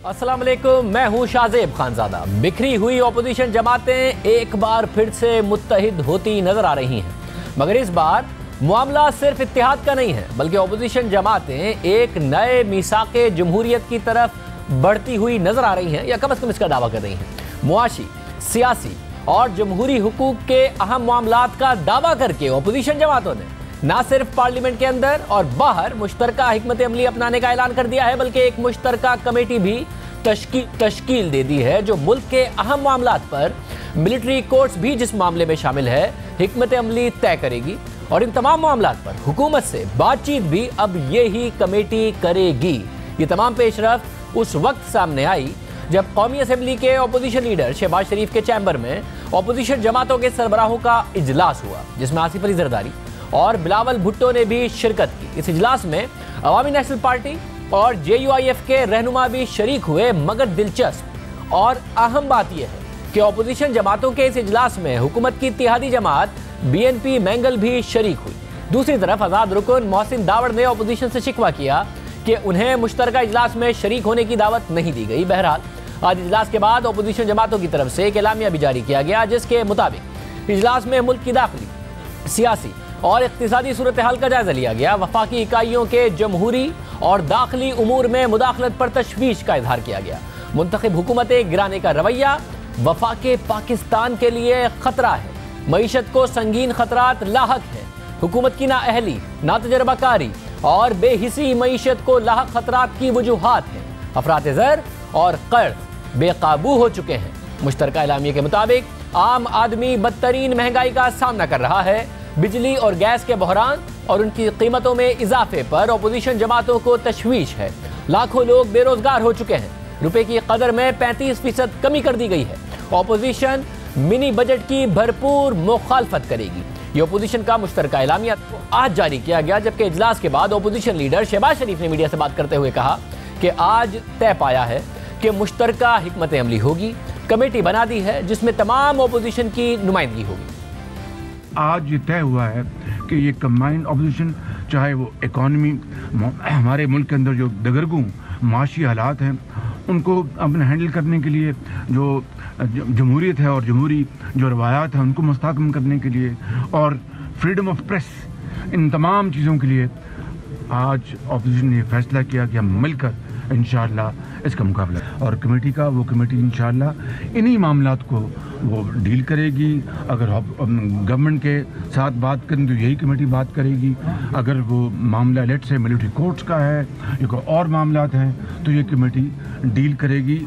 अस्सलाम वालेकुम, मैं हूं शाहजेब खानजादा। बिखरी हुई ऑपोजिशन जमातें एक बार फिर से मुत्तहिद होती नजर आ रही हैं, मगर इस बार मामला सिर्फ इत्तेहाद का नहीं है, बल्कि ऑपोजिशन जमातें एक नए मीसाके जमहूरियत की तरफ बढ़ती हुई नजर आ रही हैं, या कम से कम इसका दावा कर रही हैं। मुआशी, सियासी और जमहूरी हुकूक के अहम मामलात का दावा करके ऑपोजिशन जमातों ने न सिर्फ पार्लियामेंट के अंदर और बाहर मुश्तरका हिकमत अमली अपनाने का ऐलान कर दिया है, बल्कि एक मुश्तरका कमेटी भी तश्कील दे दी है, जो मुल्क के अहम मामलात पर मिलिट्री कोर्ट्स भी जिस मामले में शामिल है हिकमत अमली तय करेगी, और इन तमाम मामलात पर हुकूमत से बातचीत भी अब यही कमेटी करेगी। ये तमाम पेशरफ्त उस वक्त सामने आई जब कौमी असम्बली के अपोजिशन लीडर शहबाज शरीफ के चैम्बर में अपोजिशन जमातों के सरबराहों का इजलास हुआ, जिसमें आसिफ अली जरदारी और बिलावल भुट्टो ने भी शिरकत की। इस इजलास में अवामी नेशनल पार्टी और JUIF के रहनुमा भी शरीक हुए, मगर दिलचस्प और अहम बात यह है कि अपोजिशन जमातों के इस इजलास में हुकूमत की इत्तेहादी जमात BNP मैंगल भी शरीक हुई। दूसरी तरफ आज़ाद रुकन मोहसिन दावड़ ने अपोजिशन से शिकवा किया कि उन्हें मुश्तरका इजलास में शरीक होने की दावत नहीं दी गई। बहरहाल आज इजलास के बाद अपोजिशन जमातों की तरफ से एक एलामिया भी जारी किया गया, जिसके मुताबिक इजलास में मुल्क की दाखिली, सियासी और इक्तिसादी सूरत हाल का जायजा लिया गया। वफाकी इकाइयों के जमहूरी और दाखिली उमूर में मुदाखलत पर तशवीश का इजहार किया गया। मुंतखब हुकूमतें गिराने का रवैया वफाके पाकिस्तान के लिए खतरा है। मईशत को संगीन खतरात लाहक है। हुकूमत की नाअहली, नातजर्बाकारी और बेहिसी मईशत को लाहक खतरात की वजूहात हैं। अफरात ज़र और कर्ज बेकाबू हो चुके हैं। मुश्तरका एलामिया के मुताबिक आम आदमी बदतरीन महंगाई का सामना कर रहा है। बिजली और गैस के बहरान और उनकी कीमतों में इजाफे पर अपोजिशन जमातों को तशवीश है। लाखों लोग बेरोजगार हो चुके हैं। रुपए की कदर में 35% कमी कर दी गई है। अपोजिशन मिनी बजट की भरपूर मुखालफत करेगी। ये अपोजिशन का मुश्तरका एलामिया आज जारी किया गया, जबकि इजलास के बाद अपोजिशन लीडर शहबाज शरीफ ने मीडिया से बात करते हुए कहा कि आज तय पाया है कि मुश्तरका हिकमत अमली होगी। कमेटी बना दी है जिसमें तमाम अपोजिशन की नुमाइंदगी होगी। आज ये तय हुआ है कि ये कंबाइंड अपोजिशन, चाहे वो इकॉनमी, हमारे मुल्क के अंदर जो दगरगू माशी हालात हैं उनको अपने हैंडल करने के लिए, जो जमहूरियत है और जमहूरी जो रवायात हैं उनको मुस्तहकम करने के लिए, और फ्रीडम ऑफ प्रेस, इन तमाम चीज़ों के लिए आज अपोजिशन ने फैसला किया कि हम मिलकर इंशाअल्लाह इसका मुकाबला, और कमेटी इंशाअल्लाह इन्हीं मामलात को वो डील करेगी। अगर गवर्नमेंट के साथ बात करें तो यही कमेटी बात करेगी। अगर वो मामला लेट से मिलिट्री कोर्ट्स का है या कोई और मामलात हैं तो ये कमेटी डील करेगी।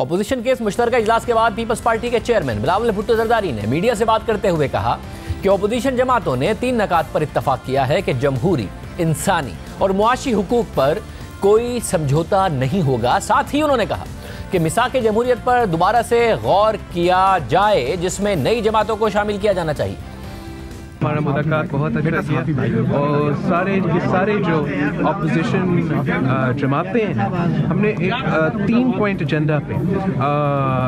अपोजिशन के इस मुश्तरका इजलास के बाद पीपल्स पार्टी के चेयरमैन बिलावल भुट्टो जरदारी ने मीडिया से बात करते हुए कहा कि अपोजिशन जमातों ने 3 नकात पर इत्तफाक किया है कि जमहूरी, इंसानी और मुआशी हुकूक पर कोई समझौता नहीं होगा। साथ ही उन्होंने कहा कि मिसाक जमहूरियत पर दोबारा से गौर किया जाए, जिसमें नई जमातों को शामिल किया जाना चाहिए। हमारा मुलाकात बहुत अच्छा किया, और सारे जो अपोजिशन जमाते हैं, हमने एक 3 पॉइंट एजेंडा पे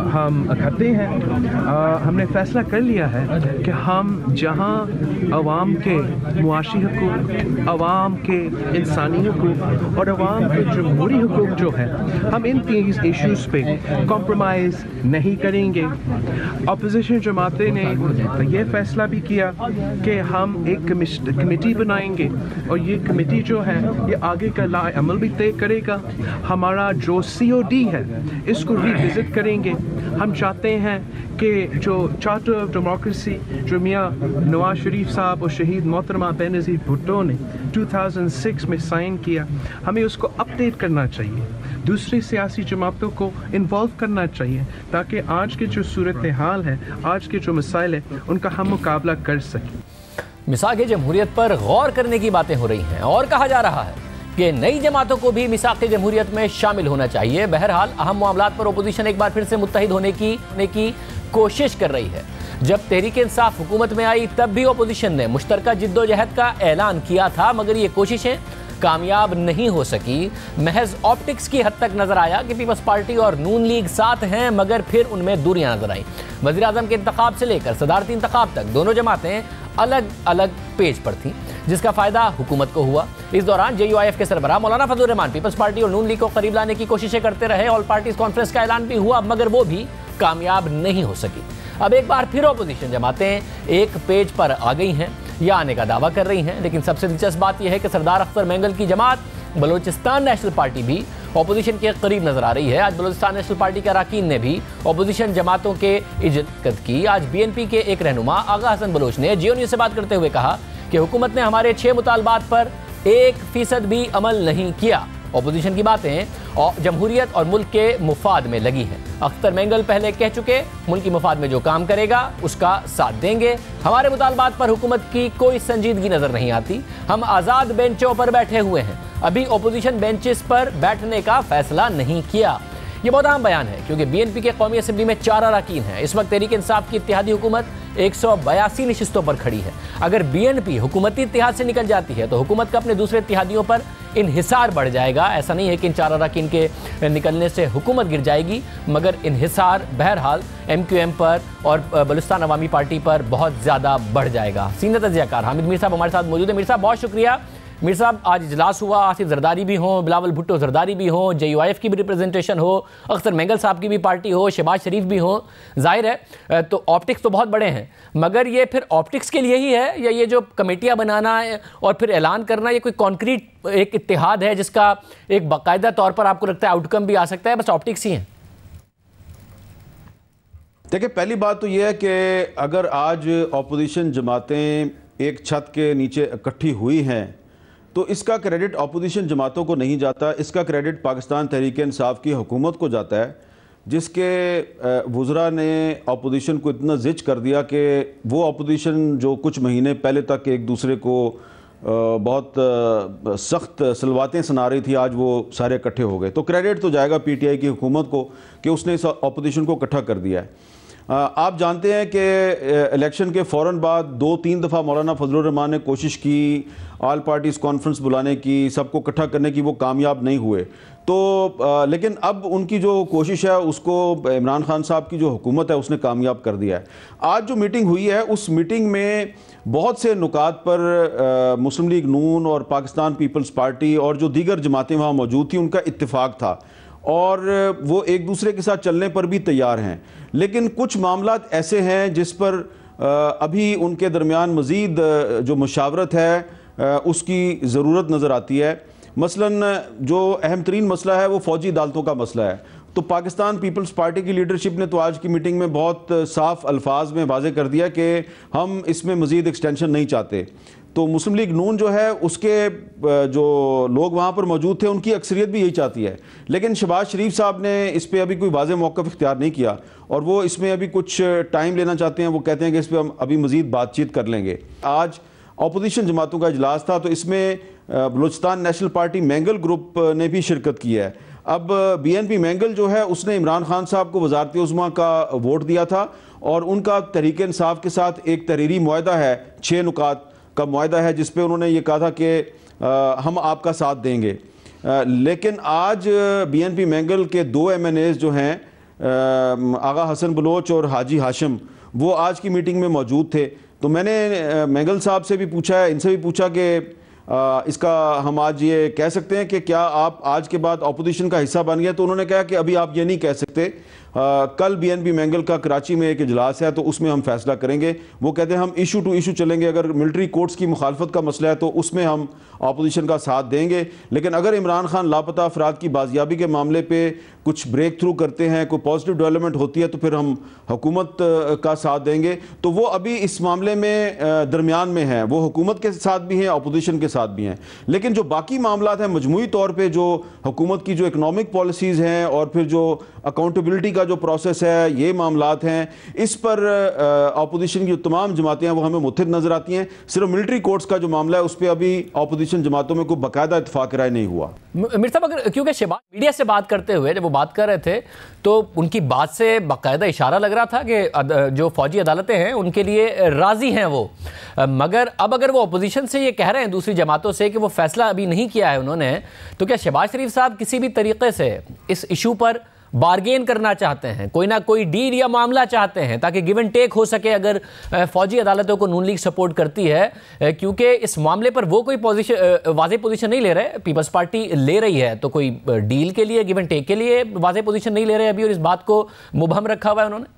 हम इकट्ठे हैं। हमने फैसला कर लिया है कि हम जहां अवाम के मुआशी हुकूक, अवाम के इंसानी हुकूक और अवाम के जमहूरी हुकूक जो है, हम इन 3 इश्यूज़ पे कॉम्प्रोमाइज़ नहीं करेंगे। अपोजिशन जमातें ने यह फैसला भी किया कि हम एक कमेटी बनाएंगे, और ये कमेटी जो है ये आगे का अमल भी तय करेगा। हमारा जो COD है इसको रिविजिट करेंगे। हम चाहते हैं कि जो चार्टर ऑफ डेमोक्रेसी जो मियाँ नवाज शरीफ साहब और शहीद मोहतरमा बेनज़ीर भुट्टो ने 2006 में साइन किया, हमें उसको अपडेट करना चाहिए। दूसरी सियासी जमातों को इन्वॉल्व करना चाहिए, ताकि आज के जो सूरत हाल है, आज के जो मसाइल है, उनका हम मुकाबला कर सकें। मिसाक जमहूरियत पर गौर करने की बातें हो रही हैं, और कहा जा रहा है कि नई जमातों को भी मिसाक जमहूरियत में शामिल होना चाहिए। बहरहाल अहम मामलात पर अपोजिशन एक बार फिर से मुत्तहिद होने की कोशिश कर रही है। जब तहरीक इंसाफ हुकूमत में आई तब भी अपोजिशन ने मुश्तरका जिद्दोजहद का ऐलान किया था, मगर ये कोशिशें कामयाब नहीं हो सकी। महज ऑप्टिक्स की हद तक नजर आया कि पीपल्स पार्टी और नून लीग साथ हैं, मगर फिर उनमें दूरियां नजर आई। वज़ीर आज़म के इंतखाब से लेकर सदारती इंतखाब तक दोनों जमातें अलग अलग पेज पर थीं। जिसका फायदा हुकूमत को हुआ। इस दौरान JUIF के सरबराह मौलाना फजलुर रहमान पीपल्स पार्टी और नून लीग को करीब लाने की कोशिशें करते रहे। ऑल पार्टीज कॉन्फ्रेंस का ऐलान भी हुआ, मगर वो भी कामयाब नहीं हो सकी। अब एक बार फिर ऑपोजिशन जमातें एक पेज पर आ गई हैं या आने का दावा कर रही हैं। लेकिन सबसे दिलचस्प बात यह है कि सरदार अख्तर मेंगल की जमात बलूचिस्तान नेशनल पार्टी भी ऑपोजिशन के करीब नजर आ रही है। आज बलूचिस्तान नेशनल पार्टी के अरकान ने भी ऑपोजिशन जमातों के इजलास की। आज BNP के एक रहनुमा आगा हसन बलोच ने जियो न्यूज़ से बात करते हुए कहा कि हुकूमत ने हमारे 6 मुतालबात पर 1% भी अमल नहीं किया। ऑपोजिशन की बातें और जमहूरियत और मुल्क के मुफाद में लगी हैं। अख्तर मेंगल पहले कह चुके, मुल्क की मुफाद में जो काम करेगा उसका साथ देंगे। हमारे मुतालबात पर हुकूमत की कोई संजीदगी नजर नहीं आती। हम आज़ाद बेंचों पर बैठे हुए हैं, अभी ऑपोजिशन बेंचेस पर बैठने का फैसला नहीं किया। ये बहुत अहम बयान है क्योंकि BNP के कौमी असम्बली में 4 अरकान हैं। इस वक्त तहरीक इंसाफ की इत्तेहादी हुकूमत 182 नशिस्तों पर खड़ी है। अगर BNP हुकूमती इत्तेहाद से निकल जाती है तो हुकूमत का अपने दूसरे इत्तेहादियों पर इन्हिसार बढ़ जाएगा। ऐसा नहीं है कि इन 4 अरकान के निकलने से हुकूमत गिर जाएगी, मगर इन्हिसार बहरहाल MQM पर और बलूचिस्तान अवामी पार्टी पर बहुत ज़्यादा बढ़ जाएगा। सीनियर तज्ज़ियाकार हामिद मीर साहब हमारे साथ मौजूद है। मीर साहब बहुत शुक्रिया। मीर साहब, आज इजलास हुआ, आसिफ जरदारी भी हों, बिलावल भुट्टो जरदारी भी हों, JUIF की भी रिप्रेजेंटेशन हो, अख्तर मेंगल साहब की भी पार्टी हो, शहबाज शरीफ भी हो, जाहिर है तो ऑप्टिक्स तो बहुत बड़े हैं, मगर ये फिर ऑप्टिक्स के लिए ही है या ये जो कमेटियां बनाना है और फिर ऐलान करना, ये कोई कॉन्क्रीट एक इत्तेहाद है जिसका एक बाकायदा तौर पर आपको लगता है आउटकम भी आ सकता है, बस ऑप्टिक्स ही हैं? देखिए, पहली बात तो यह है कि अगर आज अपोजिशन जमातें एक छत के नीचे इकट्ठी हुई हैं तो इसका क्रेडिट अपोजिशन जमातों को नहीं जाता, इसका क्रेडिट पाकिस्तान तहरीक इंसाफ की हुकूमत को जाता है, जिसके वज़रा ने अपोजिशन को इतना ज़िच कर दिया कि वो अपोजिशन जो कुछ महीने पहले तक एक दूसरे को बहुत सख्त सलवातें सुना रही थी, आज वो सारे इकट्ठे हो गए। तो क्रेडिट तो जाएगा PTI की हुकूमत को कि उसने इस अपोजिशन को इकट्ठा कर दिया है। आप जानते हैं कि इलेक्शन के फ़ौरन बाद 2-3 दफ़ा मौलाना फजलुर रहमान ने कोशिश की ऑल पार्टीज़ कॉन्फ्रेंस बुलाने की, सबको इकट्ठा करने की, वो कामयाब नहीं हुए। तो लेकिन अब उनकी जो कोशिश है उसको इमरान खान साहब की जो हुकूमत है उसने कामयाब कर दिया है। आज जो मीटिंग हुई है उस मीटिंग में बहुत से नुकात पर मुस्लिम लीग नून और पाकिस्तान पीपल्स पार्टी और जो दीगर जमातें वहाँ मौजूद थी उनका इत्तेफाक था और वो एक दूसरे के साथ चलने पर भी तैयार हैं। लेकिन कुछ मामलात ऐसे हैं जिस पर अभी उनके दरमियान मज़ीद जो मुशावरत है उसकी ज़रूरत नज़र आती है। मसलन जो अहम तरीन मसला है वो फ़ौजी अदालतों का मसला है। तो पाकिस्तान पीपल्स पार्टी की लीडरशिप ने तो आज की मीटिंग में बहुत साफ अल्फाज में वाज़े कर दिया कि हम इसमें मज़ीद एक्सटेंशन नहीं चाहते। तो मुस्लिम लीग नून जो है उसके जो लोग वहाँ पर मौजूद थे उनकी अक्सरियत भी यही चाहती है, लेकिन शहबाज शरीफ साहब ने इस पर अभी कोई वाज़ेह मौक़िफ़ इख्तियार नहीं किया और वो इसमें अभी कुछ टाइम लेना चाहते हैं। वो कहते हैं कि इस पर हम अभी मज़ीद बातचीत कर लेंगे। आज अपोजिशन जमातों का इजलास था तो इसमें Balochistan national party Mengal group ने भी शिरकत की है। अब BNP मेंगल जो है उसने इमरान खान साहब को वज़ारत उज़्मा का वोट दिया था और उनका तहरीक इंसाफ के साथ एक तहरीरी मुआहदा है, 6 नुकात का मुआहदा है जिस पे उन्होंने ये कहा था कि हम आपका साथ देंगे। लेकिन आज BNP मेंगल के 2 MNAs जो हैं आगा हसन बलोच और हाजी हाशिम, वो आज की मीटिंग में मौजूद थे। तो मैंने मेंगल साहब से भी पूछा है, इनसे भी पूछा कि इसका हम आज ये कह सकते हैं कि क्या आप आज के बाद अपोजिशन का हिस्सा बन गए? तो उन्होंने कहा कि अभी आप ये नहीं कह सकते, कल BNP मेंगल का कराची में एक इजलास है तो उसमें हम फैसला करेंगे। वो कहते हैं हम इशू टू इशू चलेंगे, अगर मिलिट्री कोर्ट्स की मुखालफत का मसला है तो उसमें हम अपोजिशन का साथ देंगे, लेकिन अगर इमरान खान लापता अफराद की बाजियाबी के मामले पे कुछ ब्रेक थ्रू करते हैं, कोई पॉजिटिव डेवलपमेंट होती है तो फिर हम हुकूमत का साथ देंगे। तो वो अभी इस मामले में दरमियान में है, वो हुकूमत के साथ भी हैं, अपोजिशन के साथ भी हैं। लेकिन जो बाकी मामलात हैं मजमूई तौर पर, जो हुकूमत की जो इकनॉमिक पॉलिसीज़ हैं और फिर जो अकाउंटेबिलिटी का जो प्रोसेस है, ये मामलात हैं, इस पर अपोजिशन की जो तमाम जमातें हैं वो हमें मुत्तहिद नजर आती हैं। सिर्फ मिलिट्री कोर्ट्स का जो मामला है उस पर अभी अपोजिशन जमातों में कोई बाकायदा इत्तेफाक राय नहीं हुआ। मीर साहब, अगर क्योंकि शहबाज मीडिया से बात करते हुए जब वो बात कर रहे थे तो उनकी बात से बाकायदा इशारा लग रहा था कि जो फौजी अदालतें हैं उनके लिए राजी हैं वो, मगर अब अगर वो अपोजिशन से ये कह रहे हैं दूसरी जमातों से कि वो फैसला अभी नहीं किया है उन्होंने, तो क्या शहबाज शरीफ साहब किसी भी तरीके से इस इशू पर बार्गेन करना चाहते हैं, कोई ना कोई डील या मामला चाहते हैं ताकि गिव एंड टेक हो सके। अगर फौजी अदालतों को नून लीग सपोर्ट करती है, क्योंकि इस मामले पर वो कोई वाज़ेह पोजीशन नहीं ले रहे, पीपल्स पार्टी ले रही है, तो कोई डील के लिए, गिव एंड टेक के लिए वाज़ेह पोजीशन नहीं ले रहे अभी, और इस बात को मुबहम रखा हुआ है उन्होंने।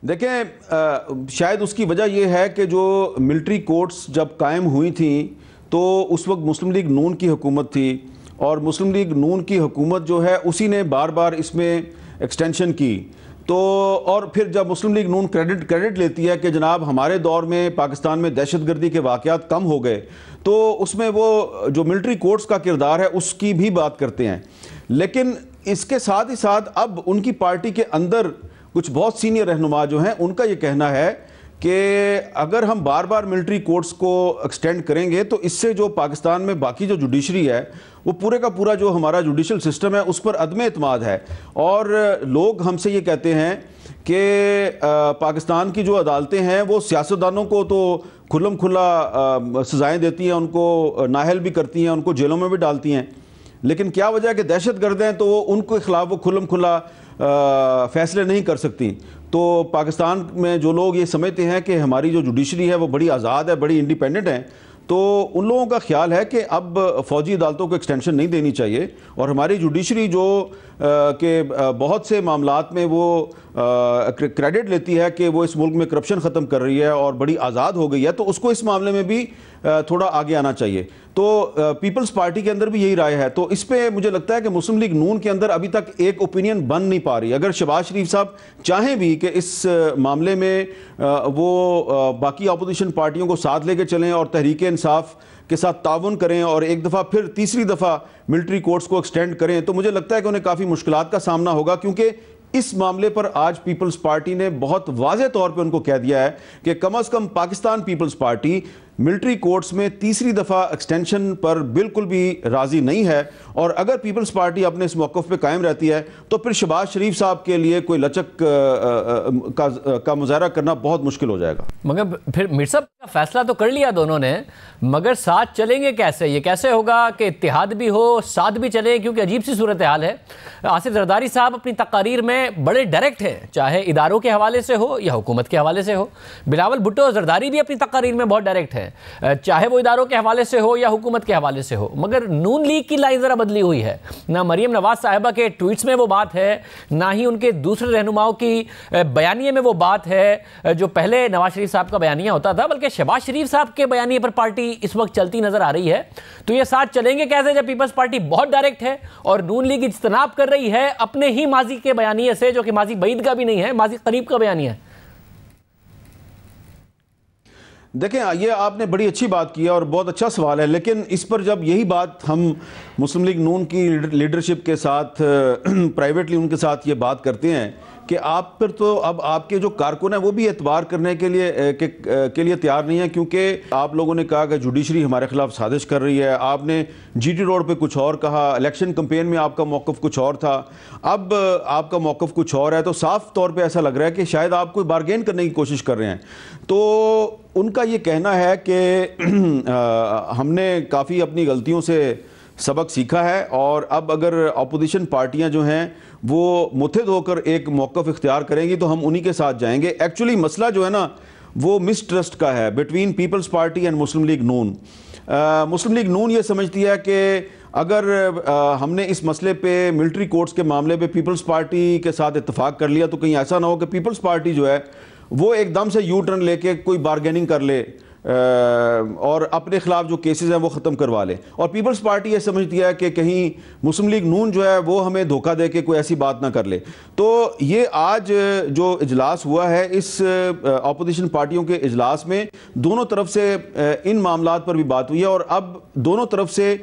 देखें, शायद उसकी वजह यह है कि जो मिलिट्री कोर्ट्स जब कायम हुई थी तो उस वक्त मुस्लिम लीग नून की हुकूमत थी, और मुस्लिम लीग नून की हुकूमत जो है उसी ने बार बार इसमें एक्सटेंशन की। तो और फिर जब मुस्लिम लीग नून क्रेडिट लेती है कि जनाब हमारे दौर में पाकिस्तान में दहशतगर्दी के वाक़यात कम हो गए, तो उसमें वो जो मिलिट्री कोर्ट्स का किरदार है उसकी भी बात करते हैं। लेकिन इसके साथ ही साथ अब उनकी पार्टी के अंदर कुछ बहुत सीनियर रहनुमा जो हैं उनका ये कहना है कि अगर हम बार बार मिलिट्री कोर्ट्स को एक्सटेंड करेंगे तो इससे जो पाकिस्तान में बाकी जो जुडिशरी है वो पूरे का पूरा जो हमारा जुडिशल सिस्टम है उस पर अदम एतमाद है। और लोग हमसे ये कहते हैं कि पाकिस्तान की जो अदालतें हैं वो सियासतदानों को तो खुल्लम खुल्ला सज़ाएँ देती हैं, उनको नाहल भी करती हैं, उनको जेलों में भी डालती हैं, लेकिन क्या वजह है कि दहशतगर्द हैं तो उनके खिलाफ वो खुल्लम खुल्ला फैसले नहीं कर सकती। तो पाकिस्तान में जो लोग ये समझते हैं कि हमारी जो जुडिशरी है वो बड़ी आज़ाद है, बड़ी इंडिपेंडेंट है, तो उन लोगों का ख्याल है कि अब फ़ौजी अदालतों को एक्सटेंशन नहीं देनी चाहिए, और हमारी जुडिशरी जो कि बहुत से मामलात में वो क्रेडिट लेती है कि वो इस मुल्क में करप्शन ख़त्म कर रही है और बड़ी आज़ाद हो गई है, तो उसको इस मामले में भी थोड़ा आगे आना चाहिए। तो पीपल्स पार्टी के अंदर भी यही राय है। तो इस पे मुझे लगता है कि मुस्लिम लीग नून के अंदर अभी तक एक ओपिनियन बन नहीं पा रही। अगर शहबाज शरीफ साहब चाहें भी कि इस मामले में वो बाकी अपोजिशन पार्टियों को साथ लेके चलें और तहरीक इंसाफ के साथ ताउन करें और एक दफ़ा फिर तीसरी दफ़ा मिलिट्री कोर्ट्स को एक्सटेंड करें, तो मुझे लगता है कि उन्हें काफ़ी मुश्किलात का सामना होगा, क्योंकि इस मामले पर आज पीपल्स पार्टी ने बहुत वाज़ेह तौर पे उनको कह दिया है कि कम से कम पाकिस्तान पीपल्स पार्टी मिलिट्री कोर्ट्स में तीसरी दफ़ा एक्सटेंशन पर बिल्कुल भी राज़ी नहीं है। और अगर पीपल्स पार्टी अपने इस मौक़िफ़ पे कायम रहती है तो फिर शहबाज शरीफ साहब के लिए कोई लचक का मुजाहरा करना बहुत मुश्किल हो जाएगा। मगर फिर मीर साहब का फैसला तो कर लिया दोनों ने, मगर साथ चलेंगे कैसे? ये कैसे होगा कि इत्तेहाद भी हो, साथ भी चले? क्योंकि अजीब सी सूरत हाल है। आसिफ जरदारी साहब अपनी तकारीर में बड़े डायरेक्ट हैं, चाहे इदारों के हवाले से हो या हुकूमत के हवाले से हो। बिलावल भुट्टो जरदारी भी अपनी तकारीर में बहुत डायरेक्ट है, चाहे वो इदारों के हवाले से हो या हुकूमत के हवाले से हो। मगर नून लीग की लाइन ज़रा बदली हुई है। ना मरीम नवाज साहिबा के ट्वीट्स में वो बात है, ना ही उनके दूसरे रहनुमाओं की बयानिए में वो बात है जो पहले नवाज शरीफ साहब का बयानिया होता था, बल्कि शहबाज शरीफ साहब के बयानिए पर पार्टी इस वक्त चलती नजर आ रही है। तो ये साथ चलेंगे कैसे जब पीपल्स पार्टी बहुत डायरेक्ट है और नून लीग इज्तनाब कर रही है अपने ही माजी के बयानिए से, जो कि माजी बईद का भी नहीं है, माजी करीब का बयानिया है? देखें, ये आपने बड़ी अच्छी बात की है और बहुत अच्छा सवाल है, लेकिन इस पर जब यही बात हम मुस्लिम लीग नून की लीडरशिप के साथ प्राइवेटली उनके साथ ये बात करते हैं कि आप पर तो अब आपके जो कारकुन हैं वो भी एतबार करने के लिए तैयार नहीं है, क्योंकि आप लोगों ने कहा कि जुडिशरी हमारे खिलाफ साजिश कर रही है, आपने जीटी रोड पे कुछ और कहा, इलेक्शन कैंपेन में आपका मौक़िफ़ कुछ और था, अब आपका मौक़िफ़ कुछ और है। तो साफ तौर पे ऐसा लग रहा है कि शायद आप कोई बार्गेन करने की कोशिश कर रहे हैं। तो उनका ये कहना है कि हमने काफ़ी अपनी गलतियों से सबक सीखा है और अब अगर अपोजिशन पार्टियां जो हैं वो मुत्तहिद होकर एक मौक़िफ़ इख्तियार करेंगी तो हम उन्हीं के साथ जाएंगे। एक्चुअली मसला जो है ना वो मिसट्रस्ट का है बिटवीन पीपल्स पार्टी एंड मुस्लिम लीग नून। मुस्लिम लीग नून ये समझती है कि अगर हमने इस मसले पे मिलिट्री कोर्ट्स के मामले पे पीपल्स पार्टी के साथ इत्तेफाक कर लिया तो कहीं ऐसा ना हो कि पीपल्स पार्टी जो है वो एकदम से यू टर्न लेके कोई बार्गेनिंग कर ले और अपने खिलाफ जो केसेस हैं वो ख़त्म करवा ले। और पीपल्स पार्टी ये समझती है कि कहीं मुस्लिम लीग नून जो है वो हमें धोखा दे के कोई ऐसी बात ना कर ले। तो ये आज जो इजलास हुआ है, इस अपोजिशन पार्टियों के इजलास में दोनों तरफ से इन मामलात पर भी बात हुई है और अब दोनों तरफ से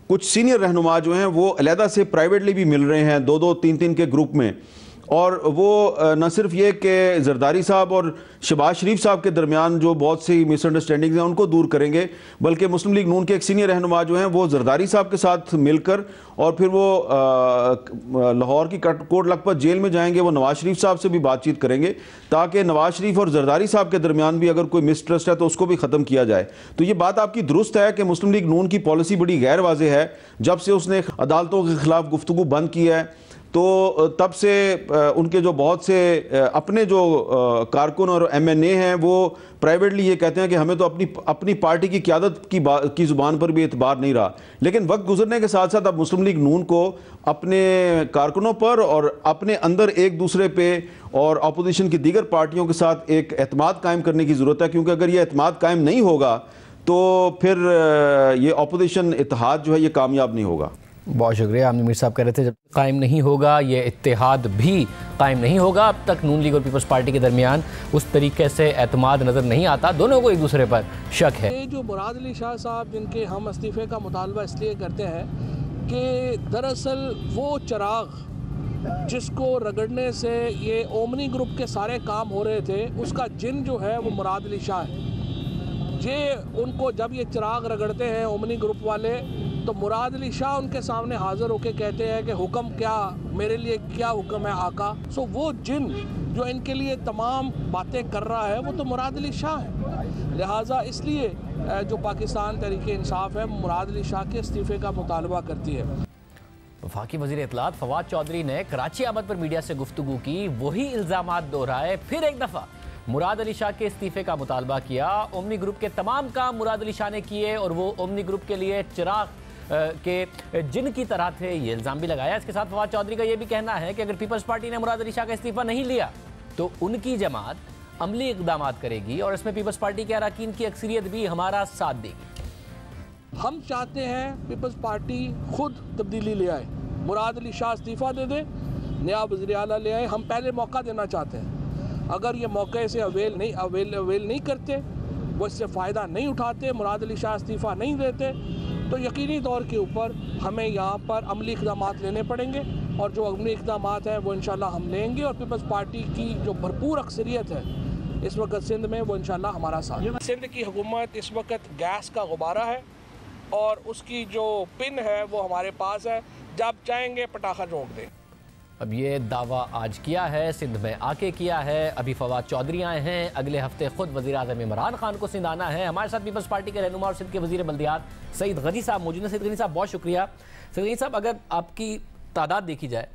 कुछ सीनियर रहनुमा जो हैं वो अलहदा से प्राइवेटली भी मिल रहे हैं, 2-2, 3-3 के ग्रुप में, और वो न सिर्फ ये कि जरदारी साहब और शहबाज शरीफ साहब के दरमियान जो बहुत सी मिसअंडरस्टैंडिंग्स हैं उनको दूर करेंगे, बल्कि मुस्लिम लीग नून के एक सीनियर रहनुमा जो हैं वो जरदारी साहब के साथ मिलकर और फिर वो लाहौर की कोट लखपत जेल में जाएंगे, वो नवाज शरीफ साहब से भी बातचीत करेंगे ताकि नवाज शरीफ और जरदारी साहब के दरमियान भी अगर कोई मिसट्रस्ट है तो उसको भी ख़त्म किया जाए। तो ये बात आपकी दुरुस्त है कि मुस्लिम लीग नून की पॉलिसी बड़ी गैर वाज़ेह है। जब से उसने अदालतों के खिलाफ गुफ्तगू बंद की है तो तब से उनके जो बहुत से अपने जो कारकुन और MNA हैं वो प्राइवेटली ये कहते हैं कि हमें तो अपनी पार्टी की क़यादत की ज़ुबान पर भी एतबार नहीं रहा। लेकिन वक्त गुजरने के साथ साथ अब मुस्लिम लीग नून को अपने कारकुनों पर और अपने अंदर एक दूसरे पे और अपोजिशन की दीगर पार्टियों के साथ एक एतमाद कायम करने की ज़रूरत है, क्योंकि अगर ये एतमाद कायम नहीं होगा तो फिर ये अपोजिशन इत्तेहाद जो है ये कामयाब नहीं होगा। बहुत शुक्रिया। आमिर मीर साहब कह रहे थे जब कायम नहीं होगा ये इत्तेहाद भी कायम नहीं होगा। अब तक नून लीग और पीपल्स पार्टी के दरमियान उस तरीके से एतमाद नज़र नहीं आता, दोनों को एक दूसरे पर शक है। ये जो मुराद अली शाह साहब जिनके हम इस्तीफ़े का मुतालबा इसलिए करते हैं कि दरअसल वो चिराग जिसको रगड़ने से ये ओमनी ग्रुप के सारे काम हो रहे थे उसका जिन जो है वो मुराद अली शाह है। ये उनको जब ये चिराग रगड़ते हैं ओमनी ग्रुप वाले तो मुराद अली शाह उनके सामने हाजिर होकर कहते हैं कि हुक्म क्या, मेरे लिए क्या हुक्म है आका। सो वो जिन जो इनके लिए तमाम बातें कर रहा है वो तो मुराद अली शाह है। लिहाजा इसलिए जो पाकिस्तान तहरीक इंसाफ है मुराद अली शाह के इस्तीफ़े का मुतालबा करती है। वफाकी वज़ीर इत्तलात फवाद चौधरी ने कराची आमद पर मीडिया से गुफ्तगू की, वही इल्ज़ामात दोहराए, फिर एक दफ़ा मुराद अली शाह के इस्तीफ़े का मुतालबा किया। ओमनी ग्रुप के तमाम काम मुराद अली शाह ने किए और वो ओमनी ग्रुप के लिए चिराग के जिन की तरह थे, ये इल्ज़ाम भी लगाया। इसके साथ फवाद चौधरी का ये भी कहना है कि अगर पीपल्स पार्टी ने मुराद अली शाह का इस्तीफ़ा नहीं लिया तो उनकी जमात अमली इक़दाम करेगी और इसमें पीपल्स पार्टी के अरकान की अक्सरियत भी हमारा साथ देगी। हम चाहते हैं पीपल्स पार्टी खुद तब्दीली ले आए, मुराद अली शाह इस्तीफ़ा दे दे, नया वज़ीर आला ले आए। हम पहले मौका देना चाहते हैं। अगर ये मौके से अवेल नहीं करते, वो इससे फ़ायदा नहीं उठाते, मुराद अली शाह इस्तीफ़ा नहीं देते, तो यकीनी तौर के ऊपर हमें यहाँ पर अमली इक़दाम लेने पड़ेंगे और जो अमली इक़दाम हैं वो इंशाल्लाह हम लेंगे और पीपल्स पार्टी की जो भरपूर अक्सरियत है इस वक्त सिंध में वो इंशाल्लाह हमारा साथ। सिंध की हुकूमत इस वक्त गैस का गुब्बारा है और उसकी जो पिन है वो हमारे पास है, जब चाहेंगे पटाखा झोंक दें। अब ये दावा आज किया है, सिंध में आके किया है। अभी फवाद चौधरी आए हैं, अगले हफ्ते खुद वज़ीर आज़म इमरान खान को सिंध आना है। हमारे साथ पीपल्स पार्टी के रहनुमा और सिंध के वज़ीर बल्दियात सईद गनी साहब मौजूद हैं। सईद गनी साहब बहुत शुक्रिया। सईद गनी साहब, अगर आपकी तादाद देखी जाए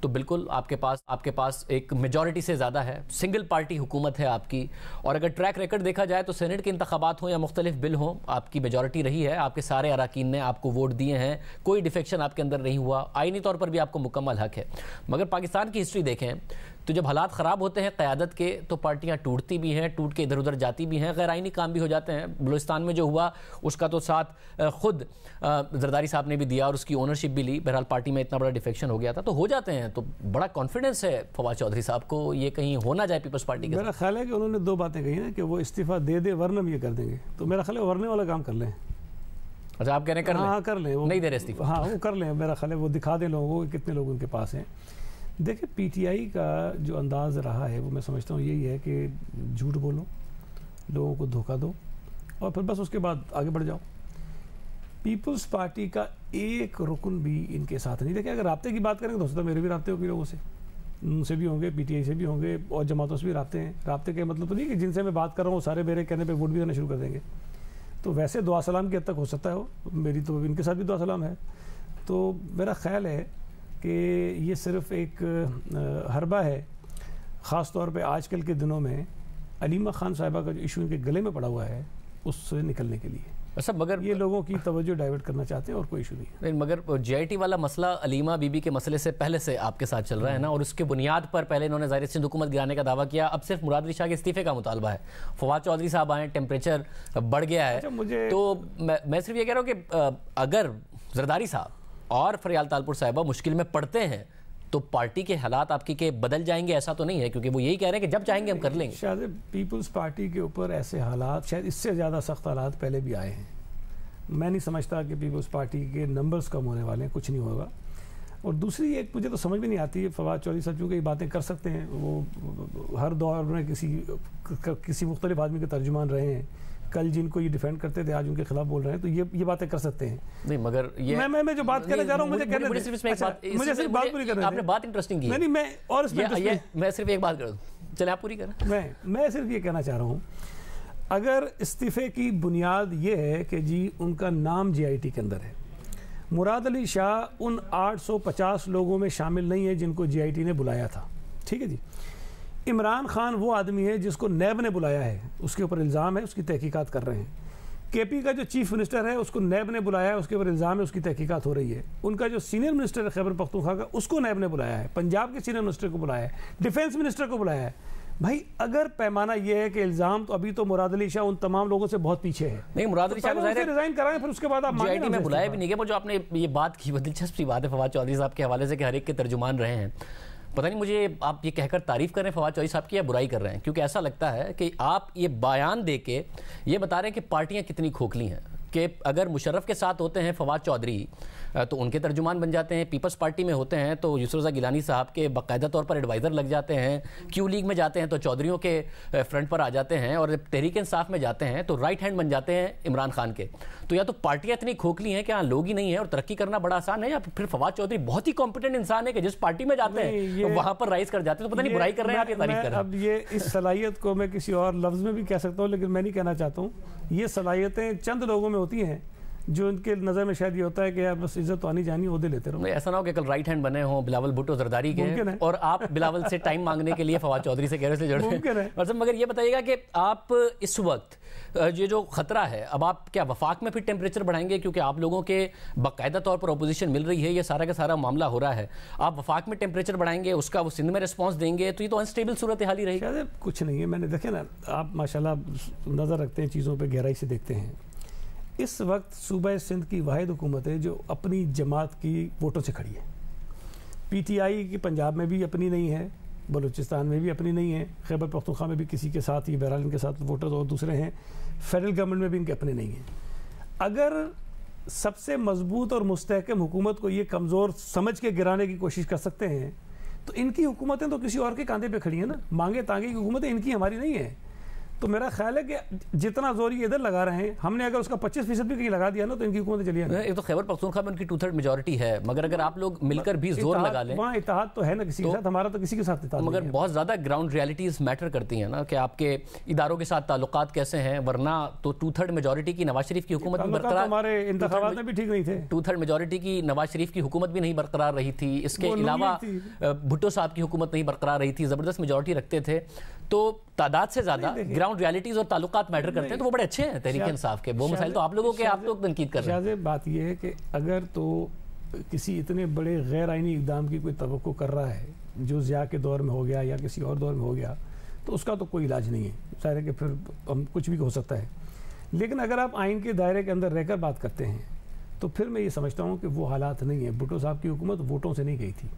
तो बिल्कुल आपके पास एक मेजॉरिटी से ज़्यादा है, सिंगल पार्टी हुकूमत है आपकी, और अगर ट्रैक रिकॉर्ड देखा जाए तो सेनेट के इंतखाबात हों या मुख्तलिफ बिल हों, आपकी मेजॉरिटी रही है, आपके सारे अरकान ने आपको वोट दिए हैं, कोई डिफेक्शन आपके अंदर नहीं हुआ, आईनी तौर पर भी आपको मुकम्मल हक है। मगर पाकिस्तान की हिस्ट्री देखें तो जब हालात ख़राब होते हैं क़यादत के तो पार्टियां टूटती भी हैं, टूट के इधर उधर जाती भी हैं, गैर आइनी काम भी हो जाते हैं। बलूचिस्तान में जो हुआ उसका तो साथ खुद जरदारी साहब ने भी दिया और उसकी ओनरशिप भी ली। बहरहाल पार्टी में इतना बड़ा डिफेक्शन हो गया था, तो हो जाते हैं। तो बड़ा कॉन्फिडेंस है फवाद चौधरी साहब को, ये कहीं हो ना जाए पीपल्स पार्टी के। मेरा ख्याल है कि उन्होंने दो बातें कही ना कि वो इस्तीफ़ा दे दे वरना हम ये कर देंगे, तो मेरा ख्याल है वरने वाला काम कर लें। अच्छा, आप कह रहे हैं कर लें? हाँ कर लें, वो नहीं दे रहे इस्तीफा। हाँ वो कर लें, मेरा ख्याल है वो दिखा दें लोगों को कितने लोग उनके पास हैं। देखिए पीटीआई का जो अंदाज़ रहा है वो मैं समझता हूँ यही है कि झूठ बोलो, लोगों को धोखा दो और फिर बस उसके बाद आगे बढ़ जाओ। पीपल्स पार्टी का एक रुकन भी इनके साथ नहीं। देखिए अगर राब्ते की बात करें तो हो सकता है मेरे भी राब्ते होंगे लोगों से, उनसे भी होंगे, पीटीआई से भी होंगे और जमातों से भी राब्ते हैं। राब्ते के मतलब तो नहीं कि जिनसे मैं बात कर रहा हूँ सारे मेरे कहने पर वोट भी देना शुरू कर देंगे। तो वैसे दुआ सलाम की हद तक हो सकता है, वो मेरी तो इनके साथ भी दुआ सलाम है। तो मेरा ख्याल है कि ये सिर्फ एक हरबा है, ख़ास तौर पे आजकल के दिनों में अलीमा खान साहिबा का जो इशू इनके गले में पड़ा हुआ है उससे निकलने के लिए। अच्छा, मगर ये लोगों की तवज्जो डाइवर्ट करना चाहते हैं और कोई इशू नहीं है। मगर जेआईटी वाला मसला अलीमा बीबी के मसले से पहले से आपके साथ चल रहा है ना, और उसके बुनियाद पर पहले इन्होंने ज़ाहिर सिंध हुकूमत गिराने का दावा किया। अब सिर्फ मुराद अली शाह के इस्तीफे का मुतालबा है। फवाद चौधरी साहब आए, टेम्परेचर बढ़ गया है। तो मैं सिर्फ ये कह रहा हूँ कि अगर जरदारी साहब और फरियाल तालपुर साहिबा मुश्किल में पड़ते हैं तो पार्टी के हालात आपकी के बदल जाएंगे, ऐसा तो नहीं है? क्योंकि वो यही कह रहे हैं कि जब चाहेंगे हम कर लेंगे। शायद पीपल्स पार्टी के ऊपर ऐसे हालात, शायद इससे ज़्यादा सख्त हालात पहले भी आए हैं। मैं नहीं समझता कि पीपल्स पार्टी के नंबर्स कम होने वाले हैं, कुछ नहीं होगा। और दूसरी एक मुझे तो समझ में नहीं आती है, फवाद चौधरी साहब चूँकि ये बातें कर सकते हैं, वो हर दौर में किसी मुख्तलिफ आदमी के तर्जुमान रहे हैं, कल जिनको ये डिफेंड करते थे आज उनके खिलाफ बोल रहे हैं, तो ये बातें कर सकते हैं। नहीं मगर ये मैं जो बात करना चाह रहा हूँ मुझे कहने दे, मुझे सिर्फ बात पूरी करने दे। आपने बात इंटरेस्टिंग की। नहीं मैं और मैं सिर्फ एक बात कर दूं, चले आप पूरी करें। मैं सिर्फ ये कहना चाह रहा हूँ, अगर इस्तीफे की बुनियाद ये है कि जी उनका नाम जीआईटी के अंदर है, मुराद अली शाह उन 850 लोगों में शामिल नहीं है जिनको जीआईटी ने बुलाया था, ठीक है जी। इमरान खान वो आदमी है जिसको नैब ने बुलाया है, उसके ऊपर इल्ज़ाम है, उसकी तहकीकात कर रहे हैं। केपी का जो चीफ मिनिस्टर है उसको नैब ने बुलाया है, उसके ऊपर इल्ज़ाम है, उसकी तहकीकात हो रही है। उनका जो सीनियर मिनिस्टर है खैबर पख्तूनख्वा का, उसको नैब ने बुलाया है, पंजाब के सीनियर मिनिस्टर को बुलाया है, डिफेंस मिनिस्टर को बुलाया है। भाई अगर पैमाना ये है कि इल्ज़ाम, तो अभी तो मुराद अली शाह उन तमाम लोगों से बहुत पीछे है। नहीं, मुराद अली शाह रिजाइन कराएं, फिर उसके बाद आप जीआईटी में बुलाया भी नहीं है। वो जो आपने ये बात की, दिलचस्प सी बात है फवाद चौधरी साहब के हवाले से कि हर एक के तर्जुमान रहे हैं। पता नहीं मुझे आप ये कहकर तारीफ कर रहे हैं फवाद चौधरी साहब की या बुराई कर रहे हैं, क्योंकि ऐसा लगता है कि आप ये बयान दे के ये बता रहे हैं कि पार्टियां कितनी खोखली हैं, कि अगर मुशर्रफ के साथ होते हैं फवाद चौधरी तो उनके तर्जुमान बन जाते हैं, पीपल्स पार्टी में होते हैं तो यूसुफ रज़ा गिलानी साहब के बाकायदा तौर पर एडवाइज़र लग जाते हैं, क्यू लीग में जाते हैं तो चौधरियों के फ्रंट पर आ जाते हैं, और तहरीक इंसाफ में जाते हैं तो राइट हैंड बन जाते हैं इमरान खान के। तो या तो पार्टियां इतनी खोखली हैं कि हाँ लोग ही नहीं है और तरक्की करना बड़ा आसान है, या फिर फवाद चौधरी बहुत ही कॉम्पिटेंट इंसान है कि जिस पार्टी में जाते हैं तो वहां पर राइज कर जाते हैं। तो पता नहीं बुराई कर रहे हैं आप या तारीफ कर रहे हैं। अब ये इस सलाहियत को मैं किसी और लफ्ज़ में भी कह सकता हूँ, लेकिन मैं नहीं कहना चाहता हूँ। ये सलाहियतें चंद लोगों में होती हैं जो उनके नज़र में शायद ये होता है कि यार बस इज्जत तो आनी जानी ओहदे लेते रहो। ऐसा ना हो कि कल राइट हैंड बने हो बिलावल भुट्टो जरदारी के और आप बिलावल से टाइम मांगने के लिए फवाद चौधरी से गहरे से जुड़े हैं। मगर ये बताइएगा कि आप इस वक्त ये जो खतरा है, अब आप क्या वफाक में फिर टेम्परेचर बढ़ाएंगे, क्योंकि आप लोगों के बाकायदा तौर पर अपोजिशन मिल रही है, ये सारा का सारा मामला हो रहा है, आप वफाक में टेम्परेचर बढ़ाएंगे, उसका वो सिंध में रिस्पॉन्स देंगे, तो ये तो अनस्टेबल सूरत हाल ही रहेगी। कुछ नहीं है, मैंने देखे ना, आप माशाल्लाह नज़र रखते हैं, चीज़ों पर गहराई से देखते हैं। इस वक्त सूबा सिंध की वाहिद हुकूमत है जो अपनी जमात की वोटों से खड़ी है। पीटीआई की पंजाब में भी अपनी नहीं है, बलूचिस्तान में भी अपनी नहीं है, खैबर पख्तूनख्वा में भी किसी के साथ ही बहरहाल इनके साथ वोटर्स और दूसरे हैं, फेडरल गवर्नमेंट में भी इनके अपने नहीं हैं। अगर सबसे मजबूत और मुस्तहकम हुकूमत को ये कमज़ोर समझ के गिराने की कोशिश कर सकते हैं, तो इनकी हुकूमतें तो किसी और के कांधे पे खड़ी हैं ना। मांगे तांगे की हुकूमतें इनकी, हमारी नहीं है। तो मेरा ख्याल है कि जितना जोर ये इधर लगा रहे हैं, हमने अगर उसका 25% भी कहीं लगा दिया ना तो इनकी हुकूमत चली जाएगी। एक तो खैबर पख्तूनख्वा में उनकी 2/3 मेजॉरिटी है, मगर अगर आप लोग मिलकर भी जोर लगा लें, वहाँ इत्तेहाद तो है ना किसी के साथ, हमारा तो किसी के साथ इत्तेहाद मगर बहुत ज़्यादा ग्राउंड रियलिटीज़ मैटर करती हैं ना, कि आपके इदारों के साथ ताल्लुकात कैसे हैं, वरना तो 2/3 मेजॉरिटी की नवाज शरीफ की हुकूमत भी बरकरार, हमारे इंतखाबात में भी ठीक नहीं थे, 2/3 मेजॉरिटी की नवाज शरीफ की हुकूमत भी नहीं बरकरार रही थी, इसके अलावा भुट्टो साहब की हुकूमत नहीं बरकरार रही थी, ज़बरदस्त मेजॉरिटी रखते थे। तो तादाद से ज़्यादा ग्राउंड रियलिटीज़ और ताल्लुकात मैटर करते हैं, तो वो बड़े अच्छे हैं तहरीक इंसाफ के। वो मसाइल तो आप लोगों के, आप लोग तनकीद कर रहे हैं। बात यह है कि अगर तो किसी इतने बड़े गैर आइनी इक़दाम की कोई तवक्को कर रहा है जो ज़िया के दौर में हो गया या किसी और दौर में हो गया, तो उसका तो कोई इलाज नहीं है, ज़ाहिर है कि फिर हम कुछ भी हो सकता है। लेकिन अगर आप आइन के दायरे के अंदर रहकर बात करते हैं तो फिर मैं ये समझता हूँ कि वो हालात नहीं है। भुट्टो साहब की हुकूमत वोटों से नहीं गई थी।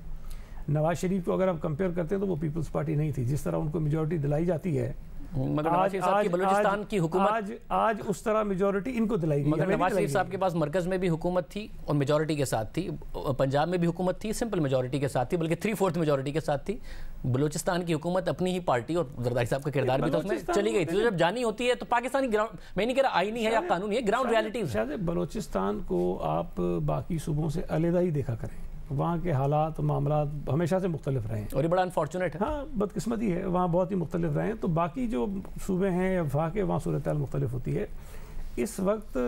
नवाज शरीफ को अगर आप कंपेयर करते हैं तो वो पीपल्स पार्टी नहीं थी, जिस तरह उनको मेजॉरिटी दिलाई जाती है। मगर नवाज शरीफ साहब की बलूचिस्तान की हुकूमत आज उस तरह मेजॉरिटी इनको दिलाई गई। मगर नवाज शरीफ साहब के पास मरकज में भी हुकूमत थी और मेजॉरिटी के साथ थी, पंजाब में भी हुकूमत थी, सिंपल मेजॉरिटी के साथ थी, बल्कि 3/4 मेजॉरिटी के साथ थी। बलूचिस्तान की हुकूमत अपनी ही पार्टी, और जरदारी साहब का किरदार भी तो उसमें चली गई थी। तो जब जानी होती है तो पाकिस्तानी ग्राउंड, मैं नहीं कह रहा आईनी है या कानूनी है, ग्राउंड रियलिटी। शायद बलूचिस्तान को आप बाकी सूबों से अलहदा ही देखा करें, वहाँ के हालात मामला हमेशा से मुख्तलिफ रहे हैं, और ये बड़ा अनफॉर्चुनेट है। हाँ, बदकिस्मती है, वहाँ बहुत ही मुख्तलिफ रहे हैं। तो बाकी जो सूबे हैं या वहाँ के, वहाँ सूरत हाल मुख्तलिफ होती है। इस वक्त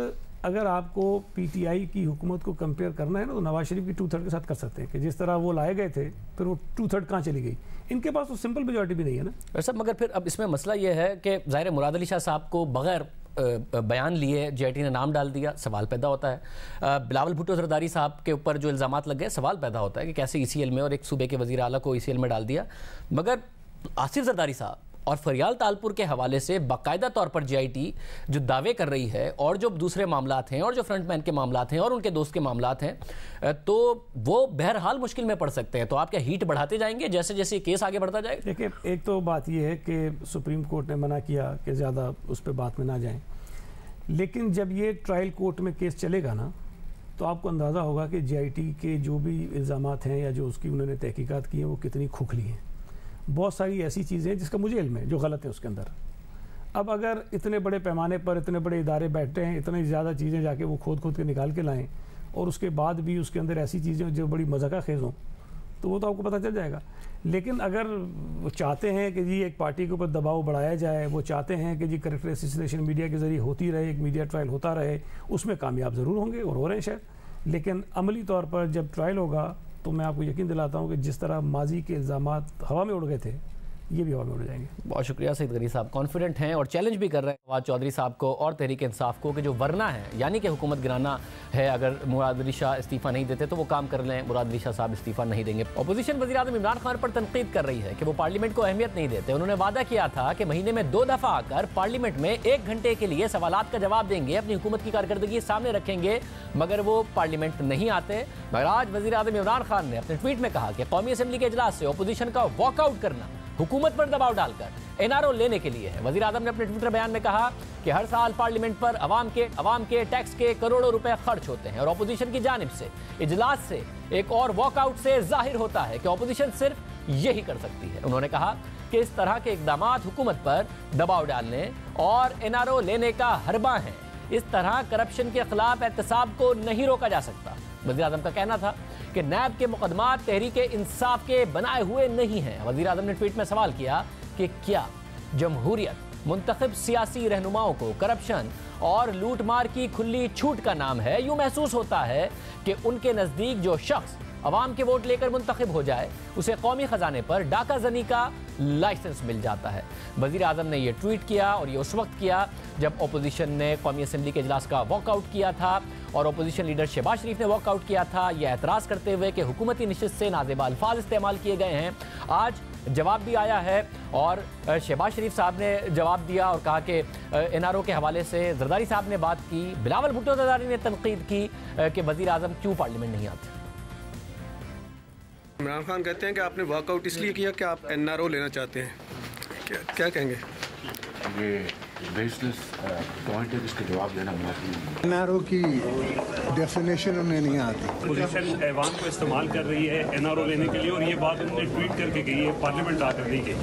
अगर आपको पीटीआई की हुकूमत को कंपेयर करना है ना, तो नवाज शरीफ की 2/3 के साथ कर सकते हैं कि जिस तरह वो लाए गए थे, फिर वो 2/3 कहाँ चली गई। इनके पास तो सिंपल मेजॉरिटी भी नहीं है ना सर। मगर फिर अब इसमें मसला ये है कि ज़ाहिर मुराद अली शाह साहब को बगैर बयान लिए जीआईटी ने नाम डाल दिया, सवाल पैदा होता है। बिलावल भुट्टो जरदारी साहब के ऊपर जो इल्ज़ामात लग गए, सवाल पैदा होता है कि कैसे ईसीएल में और एक सूबे के वज़ीर आला को ईसीएल में डाल दिया। मगर आसिफ जरदारी साहब और फरियाल तालपुर के हवाले से बाकायदा तौर पर जीआईटी जो दावे कर रही है, और जो दूसरे मामलात हैं, और जो फ्रंटमैन के मामलात हैं, और उनके दोस्त के मामलात हैं, तो वो बहरहाल मुश्किल में पड़ सकते हैं। तो आप क्या हीट बढ़ाते जाएंगे जैसे जैसे केस आगे बढ़ता जाएगा? देखिए, एक तो बात यह है कि सुप्रीम कोर्ट ने मना किया कि ज़्यादा उस पर बात में ना जाएं, लेकिन जब ये ट्रायल कोर्ट में केस चलेगा ना, तो आपको अंदाज़ा होगा कि JIT के जो भी इल्ज़ामात हैं या जो उसकी उन्होंने तहकीकात की हैं वो कितनी खोखली हैं। बहुत सारी ऐसी चीज़ें हैं जिसका मुझे इल्म है जो गलत है उसके अंदर। अब अगर इतने बड़े पैमाने पर इतने बड़े इदारे बैठते हैं, इतनी ज़्यादा चीज़ें जाके वो खोद के निकाल के लाएँ और उसके बाद भी उसके अंदर ऐसी चीज़ें जो बड़ी मज़ाक़ा खेज़ हों, तो वो तो आपको पता चल जाएगा। लेकिन अगर वो चाहते हैं कि जी एक पार्टी के ऊपर दबाव बढ़ाया जाए, वो चाहते हैं कि जी करैक्टर एसेसिनेशन मीडिया के ज़रिए होती रहे, एक मीडिया ट्रायल होता रहे, उसमें कामयाब ज़रूर होंगे और हो रहे हैं शायद। लेकिन अमली तौर पर जब ट्रायल होगा तो मैं आपको यकीन दिलाता हूँ कि जिस तरह माजी के इल्ज़ामात हवा में उड़ गए थे, ये भी हवा में उड़ जाएंगे। बहुत शुक्रिया सईद गनी साहब, कॉन्फिडेंट हैं और चैलेंज भी कर रहे हैं फवाद चौधरी साहब को और तहरीक इंसाफ को कि जो वरना है यानी कि हुकूमत गिराना है, अगर मुराद अली शाह इस्तीफ़ा नहीं देते तो वो काम कर लें। मुराद अली शाह साहब इस्तीफ़ा नहीं देंगे। अपोजिशन वज़ीर आज़म इमरान खान पर तनकीद कर रही है कि वो पार्लियामेंट को अहमियत नहीं देते। उन्होंने वादा किया था कि महीने में 2 दफ़ा आकर पार्लियामेंट में 1 घंटे के लिए सवालात का जवाब देंगे, अपनी हुकूमत की कारकर्दगी सामने रखेंगे, मगर वो पार्लियामेंट नहीं आते। मगर आज वज़ीर आज़म इमरान खान ने अपने ट्वीट में कहा कि कौमी असम्बली के इजलास से अपोजिशन का वॉकआउट करना हुकूमत पर दबाव डालकर NRO लेने के लिए है। वज़ीर आज़म ने अपने ट्विटर बयान में कहा कि हर साल पार्लियामेंट पर अवाम के टैक्स के करोड़ों रुपए खर्च होते हैं और अपोजिशन की जानिब से इजलास से एक और वॉकआउट से जाहिर होता है कि अपोजिशन सिर्फ यही कर सकती है। उन्होंने कहा कि इस तरह के इकदामात हुकूमत पर दबाव डालने और NRO लेने का हरबा है। इस तरह करप्शन के खिलाफ एहतसाब को नहीं रोका जा सकता। वज़ीर आज़म का कहना था कि नैब के मुकदमात तहरीक इंसाफ के बनाए हुए नहीं हैं। वज़ीर आज़म ने ट्वीट में सवाल किया कि क्या जमहूरियत मुंतखब सियासी रहनुमाओं को करप्शन और लूटमार की खुली छूट का नाम है? यूँ महसूस होता है कि उनके नज़दीक जो शख्स अवाम के वोट लेकर मुंतखब हो जाए उसे कौमी ख़जाने पर डाका जनी का लाइसेंस मिल जाता है। वज़ीर आज़म ने यह ट्वीट किया और ये उस वक्त किया जब अपोजिशन ने कौमी असम्बली के इजलास का वॉकआउट किया था और अपोजिशन लीडर शहबाज शरीफ ने वॉकआउट किया था, यह एतराज़ करते हुए कि हुकूमती निशिस्त से नाज़ेबा अल्फाज इस्तेमाल किए गए हैं। आज जवाब भी आया है और शहबाज शरीफ साहब ने जवाब दिया और कहा कि NRO के हवाले से जरदारी साहब ने बात की, बिलावल भुट्टो जरदारी ने तनकीद की कि वज़ीर आज़म क्यों पार्लियामेंट नहीं आते। इमरान खान कहते हैं कि आपने वॉकआउट इसलिए किया कि आप NRO लेना चाहते हैं, क्या कहेंगे? ये बेसलेस पॉइंट है जिसका जवाब देना मुमकिन नहीं। NRO की डेफिनेशन उन्हें नहीं आती। पोजीशन ऐवान को इस्तेमाल कर रही है NRO लेने के लिए और ये बात उन्होंने ट्वीट करके कही है, पार्लियामेंट आकर नहीं कही।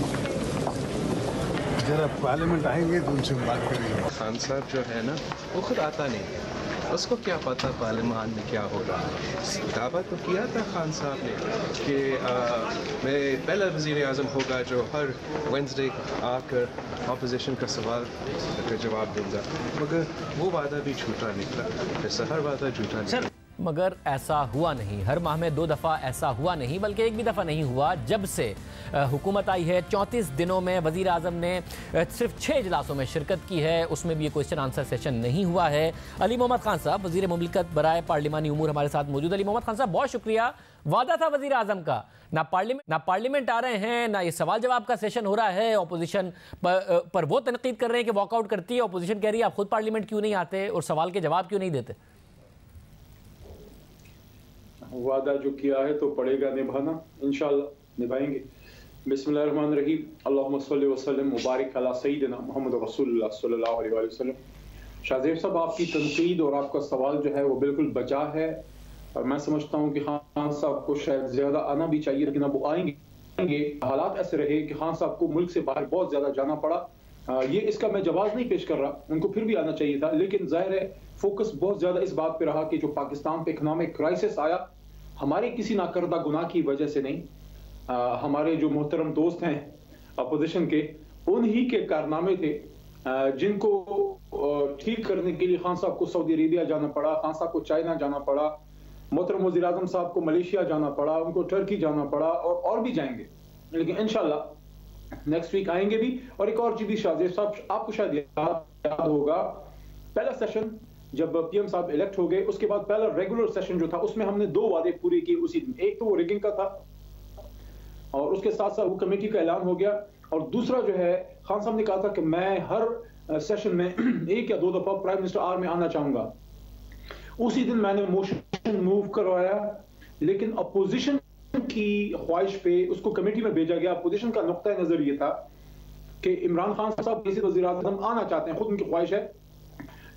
जरा पार्लियामेंट आएंगे तो उनसे बात करेंगे। खान साहब जो है ना वो खुद आता नहीं है, उसको क्या पता पार्लियामान में क्या होगा। दावा तो किया था खान साहब ने कि मैं पहला वज़ीर आज़म होगा जो हर वेंसडे आकर अपोजिशन का सवाल का जवाब दूंगा, मगर वो वादा भी झूठा निकला, जैसा हर वादा झूठा निकला। मगर ऐसा हुआ नहीं। हर माह में 2 दफ़ा ऐसा हुआ नहीं, बल्कि एक भी दफ़ा नहीं हुआ। जब से हुकूमत आई है 34 दिनों में वज़ीर आज़म ने सिर्फ 6 इजलासों में शिरकत की है, उसमें भी ये क्वेश्चन आंसर सेशन नहीं हुआ है। अली मोहम्मद खान साहब वज़ीर मुमलिकत बराए पार्लिमानी उमूर हमारे साथ मौजूद। अली मोहम्मद खान साहब बहुत शुक्रिया। वादा था वज़ीर आज़म का, ना पार्लियामेंट आ रहे हैं, ना ये सवाल जवाब का सेशन हो रहा है। अपोजिशन पर वो तनकीद कर रहे हैं कि वॉकआउट करती है, अपोजिशन कह रही है आप खुद पार्लियामेंट क्यों नहीं आते और सवाल के जवाब क्यों नहीं देते। वादा जो किया है तो पड़ेगा निभाना, इंशाअल्लाह निभाएंगे। बिस्मिल्लाहिर्रहमानिर्रहीम, अल्लाहुम्मा सल्लि व सल्लिम मुबारिक अला सय्यिदिना मुहम्मद रसूलुल्लाह सल्लल्लाहु अलैहि वसल्लम। शाहजेब साहब, आपकी तनकीद और आपका सवाल जो है वो बिल्कुल बचा है और मैं समझता हूँ कि खान साहब को शायद ज्यादा आना भी चाहिए, लेकिन अब वो आएंगे। हालात ऐसे रहे कि खान साहब को मुल्क से बाहर बहुत ज्यादा जाना पड़ा। ये इसका मैं जवाब नहीं पेश कर रहा, उनको फिर भी आना चाहिए था, लेकिन जाहिर है फोकस बहुत ज्यादा इस बात पे रहा कि जो पाकिस्तान पे इकोनॉमिक क्राइसिस आया हमारे किसी नाकर्दा गुनाह की वजह से नहीं, हमारे जो मोहतरम दोस्त हैं अपोजिशन के, उन्हीं के कारनामे थे जिनको ठीक करने के लिए खान साहब को सऊदी अरेबिया जाना पड़ा, खान साहब को चाइना जाना पड़ा, मोहतरम वज़ीर आज़म साहब को मलेशिया जाना पड़ा, उनको टर्की जाना पड़ा और भी जाएंगे, लेकिन इंशाल्लाह नेक्स्ट वीक आएंगे भी। और एक और चीज भी शाहजेब साहब, आपको शायद याद होगा पहला सेशन जब PM साहब इलेक्ट हो गए, उसके बाद पहला रेगुलर सेशन जो था उसमें हमने 2 वादे पूरे किए उसी दिन। एक तो वो रिगिंग का था और उसके साथ साथ वो कमेटी का ऐलान हो गया, और दूसरा जो है खान साहब ने कहा था कि मैं हर सेशन में 1 या 2 दफा प्राइम मिनिस्टर आर में आना चाहूंगा। उसी दिन मैंने मोशन मूव करवाया, लेकिन अपोजिशन की ख्वाहिश पे उसको कमेटी में भेजा गया। अपोजिशन का नुक्ता नजर ये था कि इमरान खान साहब किसी वज़ीर आज़म आना चाहते हैं, खुद उनकी ख्वाहिश है,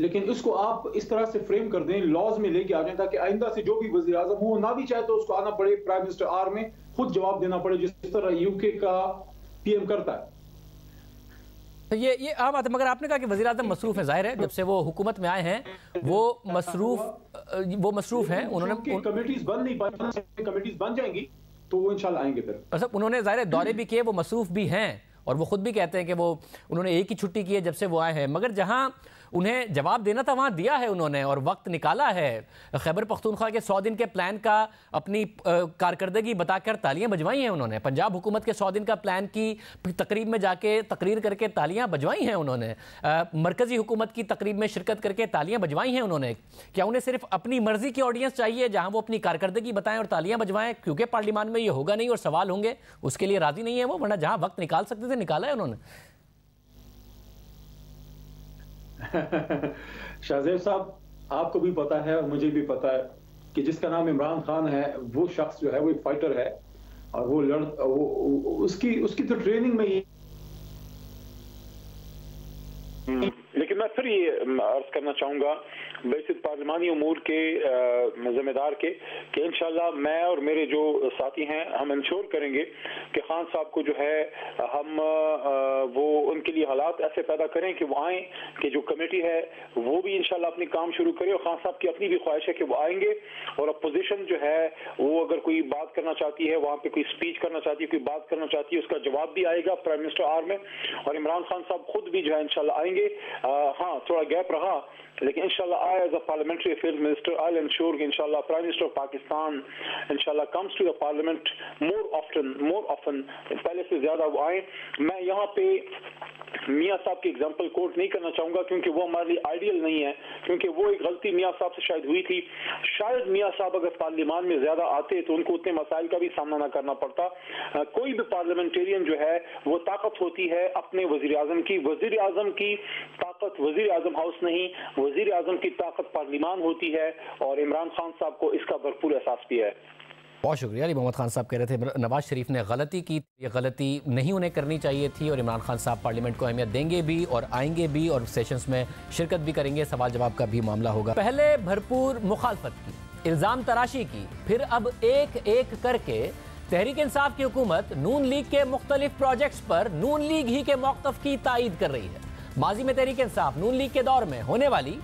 लेकिन इसको आप इस तरह से फ्रेम कर दें, लॉज में लेके आ जाएं, ताकि आइंदा से जो भी वज़ीर आज़म हो ना भी चाहे तो उसको आना पड़े प्राइम मिनिस्टर आर में खुद जवाब देना पड़े, जिस तरह यूके का पीएम करता है। तो ये आम बात है, मगर आपने कहा कि वज़ीर आज़म मसरूफ है। जाहिर है जब से वो हुकूमत में आए हैं वो मसरूफ हैं। उन्होंने कमेटीज बन नहीं पाई, कमेटीज बन जाएंगी तो वो इंशाल्लाह आएंगे फिर। मतलब उन्होंने जाहिर दौरे भी किए, वो मसरूफ भी हैं और वो खुद भी कहते हैं कि वो उन्होंने एक ही छुट्टी की है जब से वो आए हैं, मगर जहां उन्हें जवाब देना था वहां दिया है उन्होंने और वक्त निकाला है। खैबर पख्तूनख्वा के 100 दिन के प्लान का अपनी कारकर्दगी बताकर तालियां बजवाई हैं उन्होंने। पंजाब हुकूमत के 100 दिन का प्लान की तकरीब में जाके तकरीर करके तालियां बजवाई हैं उन्होंने। मरकजी हुकूमत की तकरीब में शिरकत करके तालियां बजवाई हैं उन्होंने। क्या उन्हें सिर्फ अपनी मर्जी की ऑडियंस चाहिए जहां वो अपनी कारकर्दगी बताएं और तालियां बजवाएं? क्योंकि पार्लियामान में ये होगा नहीं और सवाल होंगे, उसके लिए राजी नहीं है वो, वरना जहां वक्त निकाल सकते थे निकाला है उन्होंने। शाहजेब साहब, आपको भी पता है और मुझे भी पता है कि जिसका नाम इमरान खान है वो शख्स जो है वो एक फाइटर है और वो उसकी तो ट्रेनिंग में ही। लेकिन मैं फिर ये अर्ज करना चाहूंगा बेसिक पार्लिमानी उमूर के जिम्मेदार के कि इंशाल्लाह मैं और मेरे जो साथी हैं हम इंश्योर करेंगे कि खान साहब को जो है हम वो उनके लिए हालात ऐसे पैदा करें कि वो आएँ, कि जो कमेटी है वो भी इंशाल्लाह अपनी काम शुरू करे और खान साहब की अपनी भी ख्वाहिश है कि वो आएंगे और अपोजिशन जो है वो अगर कोई बात करना चाहती है, वहाँ पे कोई स्पीच करना चाहती है, कोई बात करना चाहती है, उसका जवाब भी आएगा प्राइम मिनिस्टर आर में और इमरान खान साहब खुद भी जो है इंशाल्लाह आएंगे। हाँ, थोड़ा गैप रहा लेकिन इंशाल्लाह I as a parliamentary affairs minister I'll ensure कि इंशाल्लाह Prime Minister of Pakistan इंशाल्लाह comes to the parliament more often पहले से ज्यादा वो आए। मैं यहाँ पे मियाँ साहब की एग्जाम्पल कोट नहीं करना चाहूंगा क्योंकि वो हमारे लिए आइडियल नहीं है, क्योंकि वो एक गलती मियाँ साहब से शायद हुई थी। शायद मियाँ साहब अगर पार्लियामान में ज्यादा आते तो उनको उतने मसाइल का भी सामना न करना पड़ता। कोई भी पार्लियामेंटेरियन जो है वो ताकत होती है अपने वजीर आजम की। वजीर आजम की ताकत वजीर आजम हाउस नहीं, वजीर आजम की ताकत पार्लियामान होती है और इमरान खान साहब को इसका भरपूर एहसास भी है। बहुत शुक्रिया। अली मोहम्मद खान साहब कह रहे थे नवाज शरीफ ने गलती की, ये गलती नहीं उन्हें करनी चाहिए थी और इमरान खान साहब पार्लियामेंट को अहमियत देंगे भी और आएंगे भी और सेशंस में शिरकत भी करेंगे, सवाल जवाब का भी मामला होगा। पहले भरपूर मुखालफत की, इल्ज़ाम तराशी की, फिर अब एक एक करके तहरीक इंसाफ की हुकूमत नून लीग के मुख्तलिफ प्रोजेक्ट्स पर नून लीग ही के मौक़िफ़ की तायीद कर रही है। माजी में तहरीक इंसाफ नून लीग के दौर में होने वाली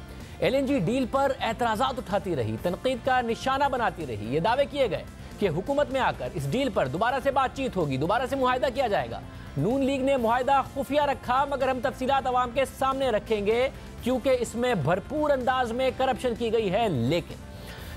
LNG डील पर एतराज़ात उठाती रही, तनकीद का निशाना बनाती रही। ये दावे किए गए कि हुकूमत में आकर इस डील पर दोबारा से बातचीत होगी, दोबारा से मुआहिदा किया जाएगा। नून लीग ने मुआहिदा खुफिया रखा, मगर हम तफसीलात अवाम के सामने रखेंगे क्योंकि इसमें भरपूर अंदाज में करप्शन की गई है।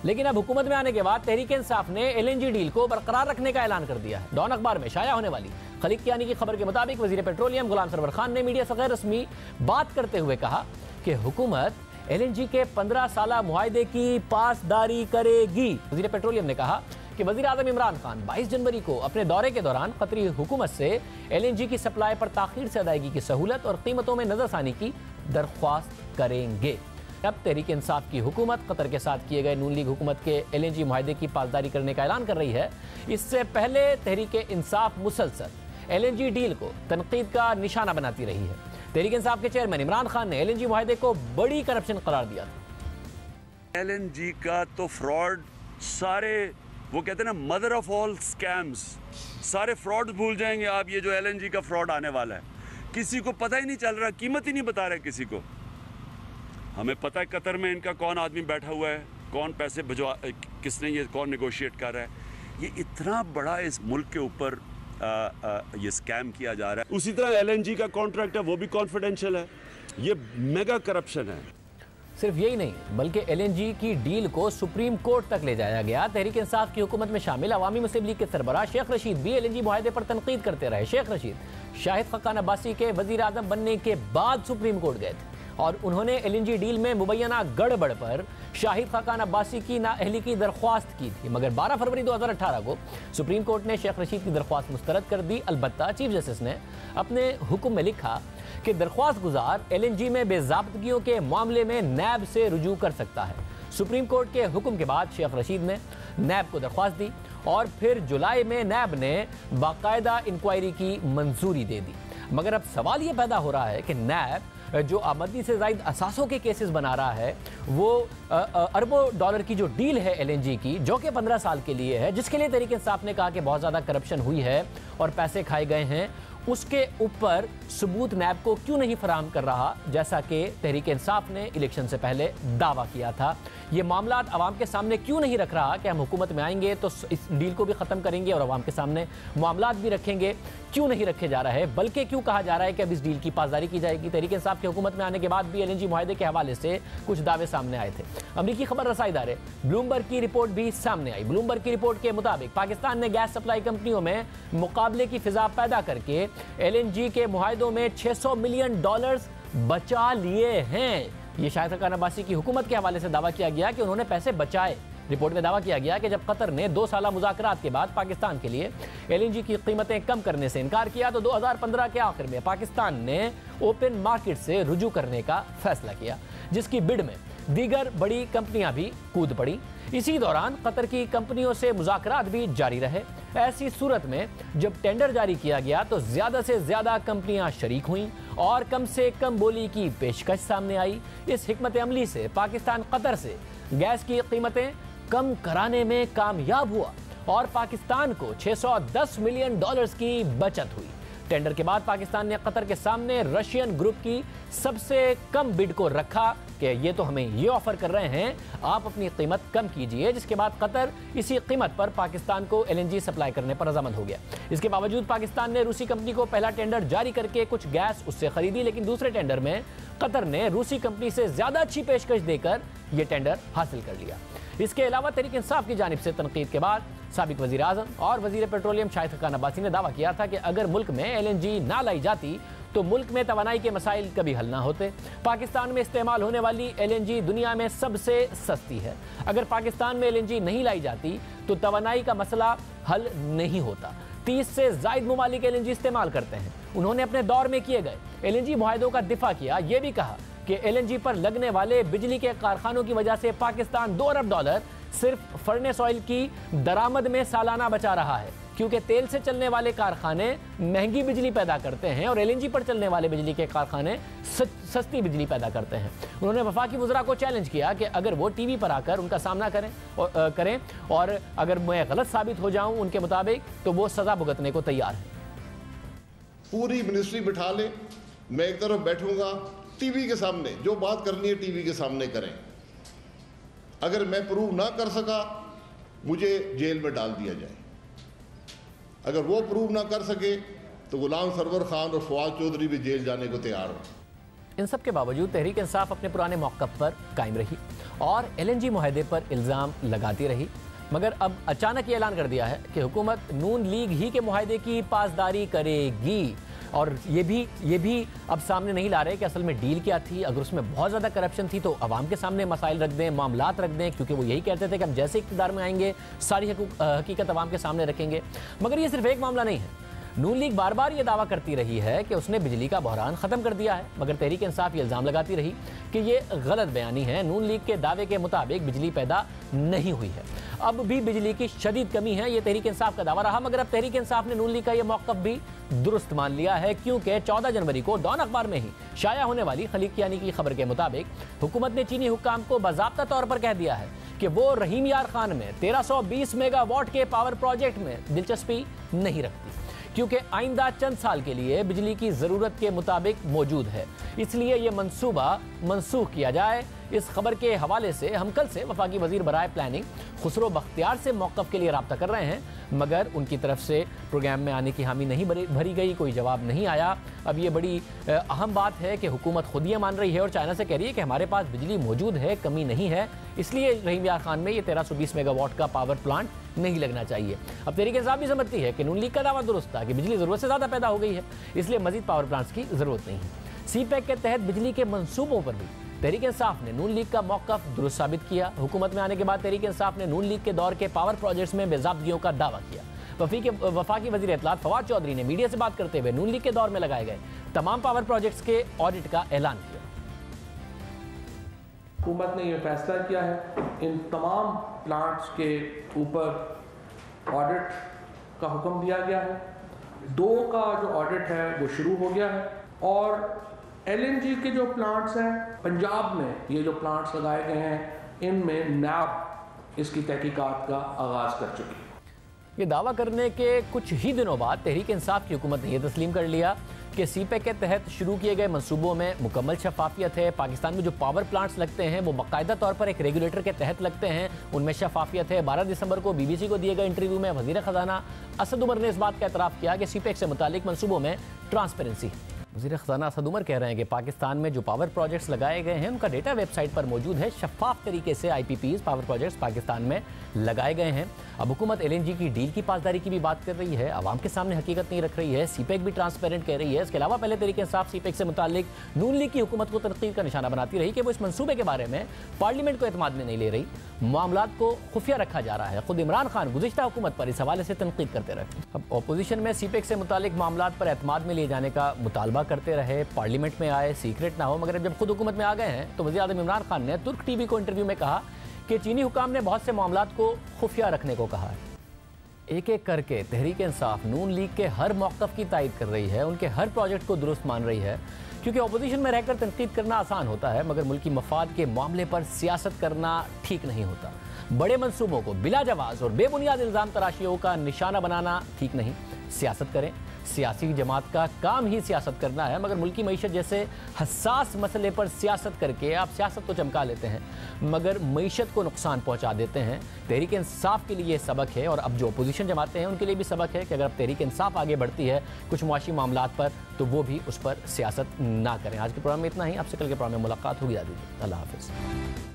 लेकिन अब हुकूमत में आने के बाद तहरीक इंसाफ ने LNG डील को बरकरार रखने का ऐलान कर दिया है। डॉन अखबार में शाया होने वाली खलीक कियानी की खबर के मुताबिक वजीर पेट्रोलियम गुलाम सरवर खान ने मीडिया से गैर रस्मी बात करते हुए कहा कि हुकूमत LNG के 15 साला मुआहिदे की पासदारी करेगी। वजीर पेट्रोलियम ने कहा कि वजीर आज़म इमरान खान 22 जनवरी को अपने दौरे के दौरान कतरी हुकूमत से LNG की सप्लाई पर ताखीर से अदायगी की सहूलत और कीमतों में नजरसानी की दरख्वास्त करेंगे। अब तहरीक इंसाफ की हुकूमत कतर के साथ किए गए नून लीग हुकूमत के LNG मुआहिदे की पासदारी करने का ऐलान कर रही है। इससे पहले तहरीक इंसाफ मुसलसल LNG डील को तनकीद का निशाना बनाती रही है। तहरीक इंसाफ के चेयरमैन इमरान खान ने LNG मुआहिदे को बड़ी करप्शन करार दिया था। LNG का तो फ्रॉड, सारे वो कहते हैं ना मदर ऑफ ऑल स्कैम्स, सारे फ्रॉड भूल जाएंगे आप। ये जो LNG का फ्रॉड आने वाला है किसी को पता ही नहीं चल रहा, कीमत ही नहीं बता रहा किसी को। हमें पता है कतर में इनका कौन आदमी बैठा हुआ है, कौन पैसे भिजवा, किसने ये कौन नेगोशिएट कर रहा है। ये इतना बड़ा इस मुल्क के ऊपर ये स्कैम किया जा रहा है। उसी तरह LNG का कॉन्ट्रैक्ट है वो भी कॉन्फिडेंशियल है। ये मेगा करप्शन है। सिर्फ यही नहीं बल्कि LNG की डील को सुप्रीम कोर्ट तक ले जाया गया। तहरीक इंसाफ की हुकूमत में शामिल अवामी मुस्लिम लीग के सरबराह शेख रशीद भी LNG मुआहिदे पर तनकीद करते रहे। शेख रशीद शाहिद खकान अब्बासी के वजीर आज़म बनने के बाद सुप्रीम कोर्ट गए थे और उन्होंने LNG डील में मुबैना गड़बड़ पर शाहिद खकान अब्बासी की नाअहली की दरख्वास्त की थी, मगर 12 फरवरी 2018 को सुप्रीम कोर्ट ने शेख रशीद की दरख्वास्त मुस्तरद कर दी। अलबत्ता चीफ जस्टिस ने अपने हुक्म में लिखा कि दरख्वास्त गुजार LNG में बेज़ाब्तगियों के मामले में नैब से रुजू कर सकता है। सुप्रीम कोर्ट के हुक्म के बाद शेख रशीद ने नैब को दरख्वास्त दी और फिर जुलाई में नैब ने बाकायदा इंक्वायरी की मंजूरी दे दी। मगर अब सवाल यह पैदा हो रहा है कि नैब जो आमदनी से ज़ायद असासों के केसेस बना रहा है, वो अरबों डॉलर की जो डील है LNG की, जो कि 15 साल के लिए है, जिसके लिए तहरीक इंसाफ ने कहा कि बहुत ज़्यादा करप्शन हुई है और पैसे खाए गए हैं, उसके ऊपर सबूत नैब को क्यों नहीं फराहम कर रहा, जैसा कि तहरीक इंसाफ ने इलेक्शन से पहले दावा किया था। ये मामला अवाम के सामने क्यों नहीं रख रहा कि हम हुकूमत में आएंगे तो इस डील को भी ख़त्म करेंगे और अवाम के सामने मामला भी रखेंगे, क्यों नहीं रखे जा रहा है, बल्कि क्यों कहा जा रहा है कि अब इस डील की पासदारी की जाएगी। तहरीक इंसाफ की हुकूमत में आने के बाद भी LNG मुआहदे के हवाले से कुछ दावे सामने आए थे। अमरीकी खबर रसाई इदारे ब्लूमबर्ग की रिपोर्ट भी सामने आई। ब्लूमबर्ग की रिपोर्ट के मुताबिक पाकिस्तान ने गैस सप्लाई कंपनियों में मुकाबले की फिजा पैदा करके LNG के मुआहदों में $600 मिलियन बचा लिए हैं। ये शाहिद खान अब्बासी की हुकूमत के हवाले से दावा किया गया कि उन्होंने पैसे बचाए। रिपोर्ट में दावा किया गया कि जब कतर ने 2 साला मुज़ाकरात के बाद पाकिस्तान के लिए LNG की कीमतें कम करने से इनकार किया तो 2015 के आखिर में पाकिस्तान ने ओपन मार्केट से रुजू करने का फैसला किया, जिसकी बिड में दीगर बड़ी कंपनियां भी कूद पड़ी। इसी दौरान कतर की कंपनियों से मुज़ाकरात भी जारी रहे। ऐसी सूरत में जब टेंडर जारी किया गया तो ज़्यादा से ज़्यादा कंपनियां शरीक हुईं और कम से कम बोली की पेशकश सामने आई। इस हिकमत अमली से पाकिस्तान कतर से गैस की कीमतें कम कराने में कामयाब हुआ और पाकिस्तान को $610 मिलियन की बचत हुई। टेंडर के बाद पाकिस्तान ने कतर के सामने रशियन ग्रुप की सबसे कम बिड को रखा कि ये तो हमें ये ऑफर कर रहे हैं, आप अपनी कीमत कम कीजिए, जिसके बाद कतर इसी कीमत पर पाकिस्तान को LNG सप्लाई करने पर रजामंद हो गया। इसके बावजूद पाकिस्तान ने रूसी कंपनी को पहला टेंडर जारी करके कुछ गैस उससे खरीदी, लेकिन दूसरे टेंडर में कतर ने रूसी कंपनी से ज्यादा अच्छी पेशकश देकर यह टेंडर हासिल कर लिया। इसके अलावा तहरीक इंसाफ की जानिब से तनकीद के बाद साबिक वज़ीर आज़म और वज़ीर पेट्रोलियम शाहिद खान अब्बासी ने दावा किया था कि अगर मुल्क में LNG ना लाई जाती तो मुल्क में तवानाई के मसाइल कभी हल ना होते। पाकिस्तान में इस्तेमाल होने वाली LNG दुनिया में सबसे सस्ती है। अगर पाकिस्तान में LNG नहीं लाई जाती तो तवानाई का मसला हल नहीं होता। 30 से ज़ायद ममालिक LNG इस्तेमाल करते हैं। उन्होंने अपने दौर में किए गए LNG मुआहदों का दिफा किया। ये भी कहा कि LNG पर लगने वाले बिजली के कारखानों की वजह से पाकिस्तान $2 अरब सिर्फ फर्नेस ऑयल की दरामद में सालाना बचा रहा है, क्योंकि तेल से चलने वाले कारखाने महंगी बिजली पैदा करते हैं और LNG पर चलने वाले बिजली के कारखाने सस्ती बिजली पैदा करते हैं। उन्होंने वफाकी वज़रा को चैलेंज किया कि अगर वो टीवी पर आकर उनका सामना करें और अगर मैं गलत साबित हो जाऊं उनके मुताबिक तो वो सज़ा भुगतने को तैयार है। पूरी मिनिस्ट्री बिठा ले, मैं एक तरफ बैठूंगा, टीवी के सामने जो बात करनी है टीवी के सामने करें। अगर मैं प्रूव ना कर सका मुझे जेल में डाल दिया जाए। अगर वो प्रूव ना कर सके तो गुलाम सरवर खान और फवाद चौधरी भी जेल जाने को तैयार हो। इन सब के बावजूद तहरीक इंसाफ अपने पुराने मौक़िफ़ पर कायम रही और LNG मुआहदे पर इल्ज़ाम लगाती रही, मगर अब अचानक ये ऐलान कर दिया है कि हुकूमत नून लीग ही के मुआहदे की पासदारी करेगी। और ये भी अब सामने नहीं ला रहे कि असल में डील क्या थी। अगर उसमें बहुत ज़्यादा करप्शन थी तो अवाम के सामने मसाइल रख दें, मामलात रख दें, क्योंकि वो यही कहते थे कि हम जैसे इक़्तिदार में आएंगे सारी हकीकत अवाम के सामने रखेंगे। मगर ये सिर्फ एक मामला नहीं है। नून लीग बार बार ये दावा करती रही है कि उसने बिजली का बहरान ख़त्म कर दिया है, मगर तहरीक इंसाफ ये इल्ज़ाम लगाती रही कि ये गलत बयानी है। नून लीग के दावे के मुताबिक बिजली पैदा नहीं हुई है, अब भी बिजली की शदीद कमी है, ये तहरीक इंसाफ का दावा रहा। मगर अब तहरीक इंसाफ ने नून लीग का ये मौक़िफ़ भी दुरुस्त मान लिया है, क्योंकि 14 जनवरी को डॉन अखबार में ही शाया होने वाली खलीक कियानी की खबर के मुताबिक हुकूमत ने चीनी हुक्काम को बाज़ाब्ता तौर पर कह दिया है कि वो रहीम यार खान में 1320 मेगावाट के पावर प्रोजेक्ट में दिलचस्पी नहीं रखती, क्योंकि आइंदा चंद साल के लिए बिजली की ज़रूरत के मुताबिक मौजूद है, इसलिए ये मंसूबा मनसूख किया जाए। इस खबर के हवाले से हम कल से वफाकी वज़ीर बराए प्लानिंग खुसरो बख्तियार से मौक़िफ़ के लिए रब्ता कर रहे हैं, मगर उनकी तरफ से प्रोग्राम में आने की हामी नहीं भरी गई, कोई जवाब नहीं आया। अब ये बड़ी अहम बात है कि हुकूमत खुद ये मान रही है और चाइना से कह रही है कि हमारे पास बिजली मौजूद है, कमी नहीं है, इसलिए रहीम यार खान में ये 1320 मेगावाट का पावर प्लांट नहीं लगना चाहिए। अब तहरीक इंसाफ भी समझती है कि नून लीग का दावा दुरुस्त था कि बिजली ज़रूरत से ज़्यादा पैदा हो गई है, इसलिए मज़ीद पावर प्लांट्स की ज़रूरत नहीं है। CPEC के तहत बिजली के मनसूबों पर भी तहरीक इंसाफ ने नून लीग का मौक़िफ़ दुरुस्त साबित किया। हुकूमत में आने के बाद तहरीक इंसाफ ने नून लीग के दौर के पावर प्रोजेक्ट्स में बेज़ाब्तियों का दावा किया। वफाकी वज़ीर इत्तलात फवाद चौधरी ने मीडिया से बात करते हुए नून लीग के दौर में लगाए गए तमाम पावर प्रोजेक्ट्स के ऑडिट का ऐलान किया। हुकूमत ने यह फैसला किया है इन तमाम प्लांट्स के ऊपर ऑडिट का हुक्म दिया गया है। 2 का जो ऑडिट है वो शुरू हो गया है और LNG के जो प्लांट्स हैं पंजाब में, ये जो प्लांट्स लगाए गए हैं, इनमें नैब इसकी तहकीकात का आगाज़ कर चुकी है। ये दावा करने के कुछ ही दिनों बाद तहरीक इंसाफ की हुकूमत ने यह तस्लीम कर लिया कि सीपेक के तहत शुरू किए गए मंसूबों में मुकम्मल शफाफियत है। पाकिस्तान में जो पावर प्लांट्स लगते हैं वो बाकायदा तौर पर एक रेगुलेटर के तहत लगते हैं, उनमें शफाफियत है। 12 दिसंबर को BBC को दिए गए इंटरव्यू में वज़ीर ख़जाना असद उमर ने इस बात का एतराफ़ किया कि सीपेक से मुतालिक मंसूबों में ट्रांसपेरेंसी है। वज़ीर ख़जाना असद उमर कह रहे हैं कि पाकिस्तान में जो पावर प्रोजेक्ट्स लगाए गए हैं उनका डेटा वेबसाइट पर मौजूद है। शफाफ तरीके से IPPs पावर प्रोजेक्ट्स पाकिस्तान में लगाए गए हैं। अब हुकूमत LNG की डील की पासदारी की भी बात कर रही है, आवाम के सामने हकीकत नहीं रख रही है। सीपेक भी ट्रांसपेरेंट कह रही है। इसके अलावा पहले तहरीक इंसाफ सीपेक से मुतालिक नून लीग की हुकूमत को तनकीद का निशाना बनाती रही कि वो इस मंसूबे के बारे में पार्लियामेंट को एतमाद में नहीं ले रही, मामलात को खुफिया रखा जा रहा है। खुद इमरान खान गुज़िश्ता हुकूमत पर इस हवाले से तनकीद करते रहे। अब अपोजिशन में सीपेक से मुतालिक मामलात पर एतमाद में लिए जाने का मुतालबा करते रहे, पार्लियामेंट में आए, सीक्रेट ना हो, मगर जब खुद हुकूमत में आ गए हैं तो वज़ीर आज़म इमरान खान ने तुर्क TV को इंटरव्यू में कहा कि चीनी हुकाम ने बहुत से मामलात को खुफिया रखने को कहा है। एक एक करके तहरीक इंसाफ नून लीग के हर मौक़िफ़ की तायद कर रही है, उनके हर प्रोजेक्ट को दुरुस्त मान रही है, क्योंकि अपोजिशन में रहकर तनकीद करना आसान होता है मगर मुल्की मफाद के मामले पर सियासत करना ठीक नहीं होता। बड़े मंसूबों को बिला जवाज़ और बेबुनियाद इल्ज़ाम तराशियों का निशाना बनाना ठीक नहीं। सियासत करें, सियासी जमात का काम ही सियासत करना है, मगर मुल्की मईशत जैसे हसास मसले पर सियासत करके आप सियासत तो चमका लेते हैं मगर मईशत को नुकसान पहुंचा देते हैं। तहरीक इंसाफ के लिए ये सबक है और अब जो अपोजिशन जमाते हैं उनके लिए भी सबक है कि अगर अब तहरीक इंसाफ आगे बढ़ती है कुछ मुआशी मामलात पर तो वो भी उस पर सियासत ना करें। आज के प्रोग्राम में इतना ही, आपसे कल के प्रोग्राम में मुलाकात होगी। अल्लाह हाफ़िज़।